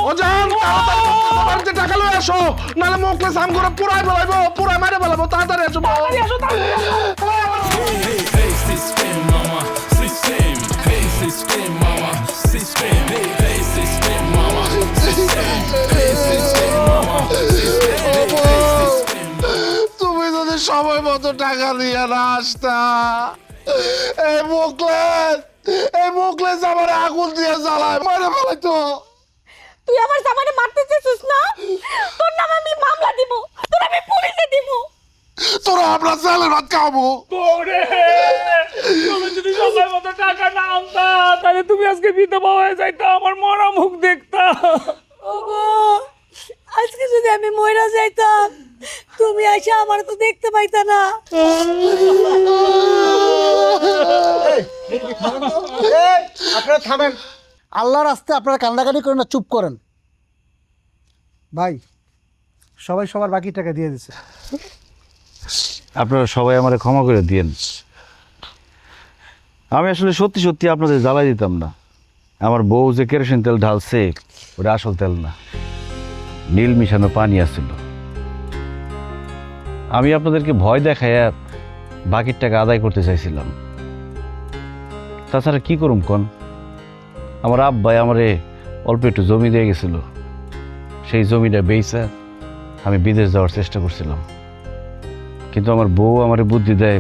ও জান, তাড়াতাড়ি বাড়িতে টাকা লয়ে আসো, নাহলে মোকলেস আমগুলো পুরাই ফেলাইবো, পুরাই মারে ফেলাবো। তাড়াতাড়ি আসো, তাড়াতাড়ি আসো, Hey system mama, system. Hey system mama, system. Hey system mama, system. Hey system mama, system. Hey system. তুমি যদি সময় মতো টাকা দিয়ে না আসতা, এই মোকলেস আমার আগুন দিয়ে জ্বালায় মারে ফেলাইতো। তুই আমার জামাইরে মারতে চেয়েছিস না? তোর নাম আমি মামলা দিব, তোর আমি পুলিশে দিব। তোরা আমরা চালের ভাত খাবো। বউরে, তুমি যদি সময় মতো টাকা না আনতা তাহলে তুমি আজকে বিধবা হয়ে যাইতা, আমার মরা মুখ দেখতা। ওগো, আজকে যদি আমি মইরা যাইতাম তুমি এসে আমার তো দেখতে পাইতা না। আপনারা থামেন, আল্লাহর রাস্তে আপনারা কান্দাকাটি করেন না, চুপ করেন। ভাই সবাই সবার বাকি টাকা দিয়ে দিছে। আপনারা সবাই আমারে ক্ষমা করে দিয়েন। আমি আসলে সত্যি সত্যি আপনাদের জ্বালাই দিতাম না। আমার বউ যে কেরোসিন তেল ঢালছে ওটা আসল তেল না, নীল মিশানো পানি আসছিল। আমি আপনাদেরকে ভয় দেখাইয়া বাকির টাকা আদায় করতে চাইছিলাম। তাছাড়া কি করুম কন, আমার আব্বাই আমারে অল্প একটু জমি দিয়ে গেছিল, সেই জমিটা বেচা আমি বিদেশ যাওয়ার চেষ্টা করছিলাম। কিন্তু আমার বউ আমারে বুদ্ধি দেয়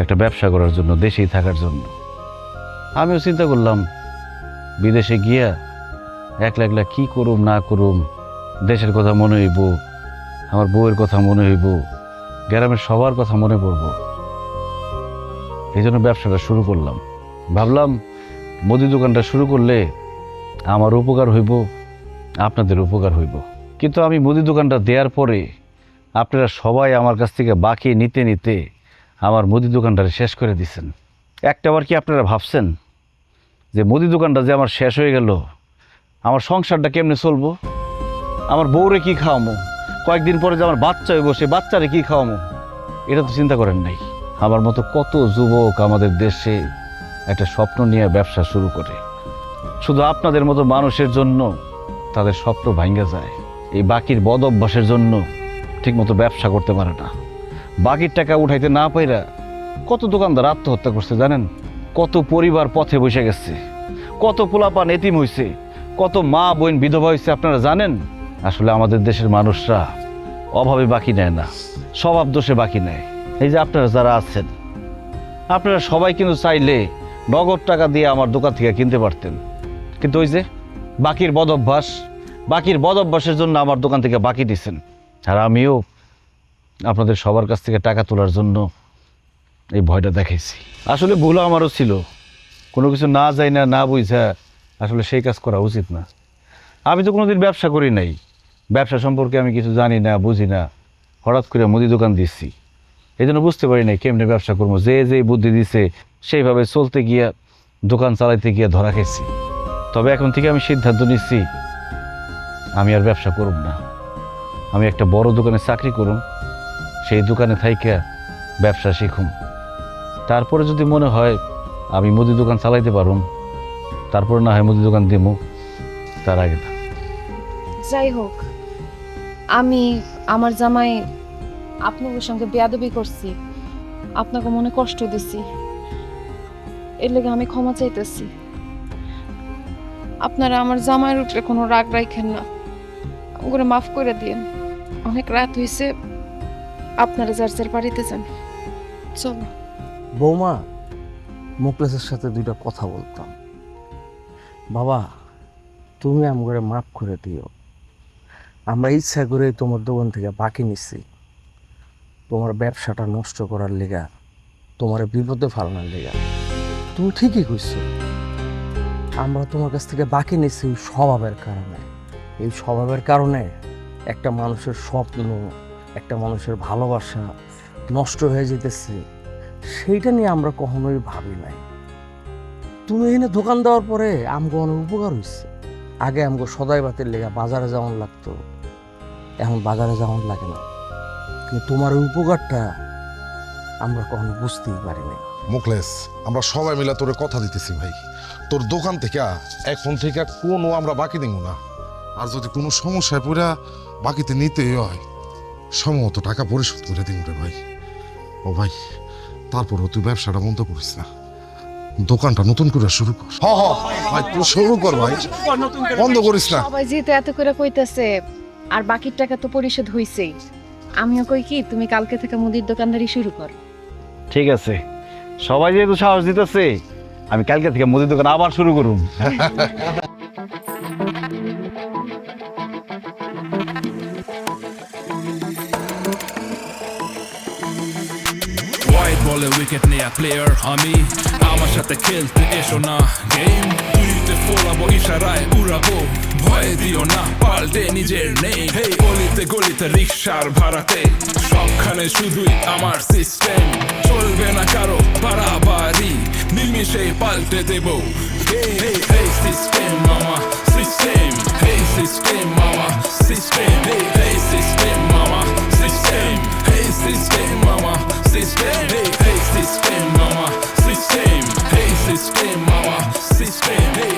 একটা ব্যবসা করার জন্য, দেশেই থাকার জন্য। আমিও চিন্তা করলাম বিদেশে গিয়া একলা একলা কী করুম না করুম, দেশের কথা মনে হইব, আমার বউয়ের কথা মনে হইব, গ্রামের সবার কথা মনে পড়ব। এই জন্য ব্যবসাটা শুরু করলাম। ভাবলাম মুদি দোকানটা শুরু করলে আমার উপকার হইব, আপনাদের উপকার হইব। কিন্তু আমি মুদি দোকানটা দেওয়ার পরে আপনারা সবাই আমার কাছ থেকে বাকি নিতে নিতে আমার মুদি দোকানটা শেষ করে দিচ্ছেন। একটাবার কি আপনারা ভাবছেন যে মুদি দোকানটা যে আমার শেষ হয়ে গেল, আমার সংসারটা কেমনে চলবো? আমার বউরে কি খাওয়ামো? কয়েকদিন পরে যে আমার বাচ্চা হইব, সে বাচ্চারে কি খাওয়ামো? এটা তো চিন্তা করেন নাই। আমার মতো কত যুবক আমাদের দেশে একটা স্বপ্ন নিয়ে ব্যবসা শুরু করে, শুধু আপনাদের মতো মানুষের জন্য তাদের স্বপ্ন ভাঙ্গা যায়। এই বাকির বদ অভ্যাসের জন্য ঠিকমতো ব্যবসা করতে পারে না। বাকির টাকা উঠাইতে না পাইরা কত দোকানদার আত্মহত্যা করছে জানেন? কত পরিবার পথে বসে গেছে, কত পোলাপান এতিম হয়েছে, কত মা বোন বিধবা হয়েছে আপনারা জানেন? আসলে আমাদের দেশের মানুষরা অভাবে বাকি নেয় না, স্বভাব দোষে বাকি নেয়। এই যে আপনারা যারা আছেন, আপনারা সবাই কিন্তু চাইলে নগদ টাকা দিয়ে আমার দোকান থেকে কিনতে পারতেন, কিন্তু ওই যে বাকির বদ অভ্যাসের জন্য আমার দোকান থেকে বাকি দিচ্ছেন। আর আমিও আপনাদের সবার কাছ থেকে টাকা তোলার জন্য এই ভয়টা দেখাইছি। আসলে ভুল আমারও ছিল, কোনো কিছু না যাই না বুঝা আসলে সেই কাজ করা উচিত না। আমি তো কোনোদিন ব্যবসা করি নাই, ব্যবসা সম্পর্কে আমি কিছু জানি না, বুঝি না। হঠাৎ করে মুদি দোকান দিচ্ছি, এই জন্য বুঝতে পারি নাই কেমনে ব্যবসা করবো। যে বুদ্ধি দিছে সেইভাবে চলতে গিয়া, দোকান চালাইতে গিয়া ধরা খেয়েছি। তবে এখন থেকে আমি সিদ্ধান্ত নিচ্ছি আমি আর ব্যবসা করব না। আমি একটা বড় দোকানে চাকরি করুম, সেই দোকানে থাইকা ব্যবসা শিখুম। তারপরে যদি মনে হয় আমি মুদি দোকান চালাইতে পারুম, তারপরে না হয় মুদি দোকান দিমু, তার আগে না। যাই হোক, আমি আমার জামাই আপনাদের সঙ্গে বেয়াদবি করছি, আপনাকে মনে কষ্ট দিছি, এর লেগে আমি ক্ষমা চাইতেছি। আপনারা আমার জামাইয়ের উপরে কোনো রাগ রাখেন না, ওগুলো মাফ করে দিন। অনেক রাত হয়েছে, আপনারা যার যার বাড়িতে যান, চলো। বৌমা, মুকলেসের সাথে দুইটা কথা বলতাম। বাবা, তুমি আমাকে মাফ করে দিও। আমরা ইচ্ছা করে তোমার দোকান থেকে বাকি নিচ্ছি, তোমার ব্যবসাটা নষ্ট করার লেগা, তোমার বিপদে ফালানোর লেগা। তুমি ঠিকই কইছো, আমরা তোমার কাছ থেকে বাকি নিচ্ছি ওই স্বভাবের কারণে। এই স্বভাবের কারণে একটা মানুষের স্বপ্ন, একটা মানুষের ভালোবাসা নষ্ট হয়ে যেতেছে, সেইটা নিয়ে আমরা কখনোই ভাবি নাই। তুমি এখানে দোকান দেওয়ার পরে আমগো অনেক উপকার হয়েছে। আগে আমগো সদাই বাতির লেগা বাজারে যাওয়ান লাগতো, এখন বাজারে যাওয়ান লাগে না। কিন্তু তোমার ওই উপকারটা আমরা কখনো বুঝতেই পারি নাই। মুখলেস, আমরা সবাই মিলে তোরে কথা দিতেছি ভাই, তোর দোকান থেকে এখন থেকে কোনো আমরা বাকি দিব না। আর যদি কোনো সমস্যায় পড়া বাকিতে নিতেই হয়, সম্ভবত টাকা পরিশোধ করে দিন রে ভাই। ও ভাই, তারপরও তুই ব্যবসাটা বন্ধ করিস না, দোকানটা নতুন করে শুরু কর। ভাই তুই শুরু কর ভাই, বন্ধ করিস না। সবাই যেহেতু এত করে কইতাছে, আর বাকির টাকা তো পরিশোধ হইছেই, আমিও কই কি তুমি কালকে থেকে মুদির দোকানদারি শুরু কর। ঠিক আছে, সবাই যেহেতু সাহস দিতেছে, আমি কালকে থেকে মুদির দোকান আবার শুরু করুন। হোয়াইট বলে উইকেট নেয়া প্লেয়ার আমি, আমার সাথে খেলতে এসো না গেম, তুইতে ফোলাবো ইশারায় উড়াবো, ভয় দিও না পাল্টে নিজের নেই। হেই গলিতে গলিতে রিক্সার ভাড়াতে, সবখানে শুধুই আমার সিস্টেম, চলবে না কারো বাড়াবাড়ি, নিমিশে পাল্টে দেবো। হেই সিস্টেম মামা সিস্টেম, হেই সিস্টেম মামা সিস্টেম, হেই সিস্টেম মামা সিস্টেম, হেই সিস্টেম মামা system, hey system mama, system, hey system mama, system, hey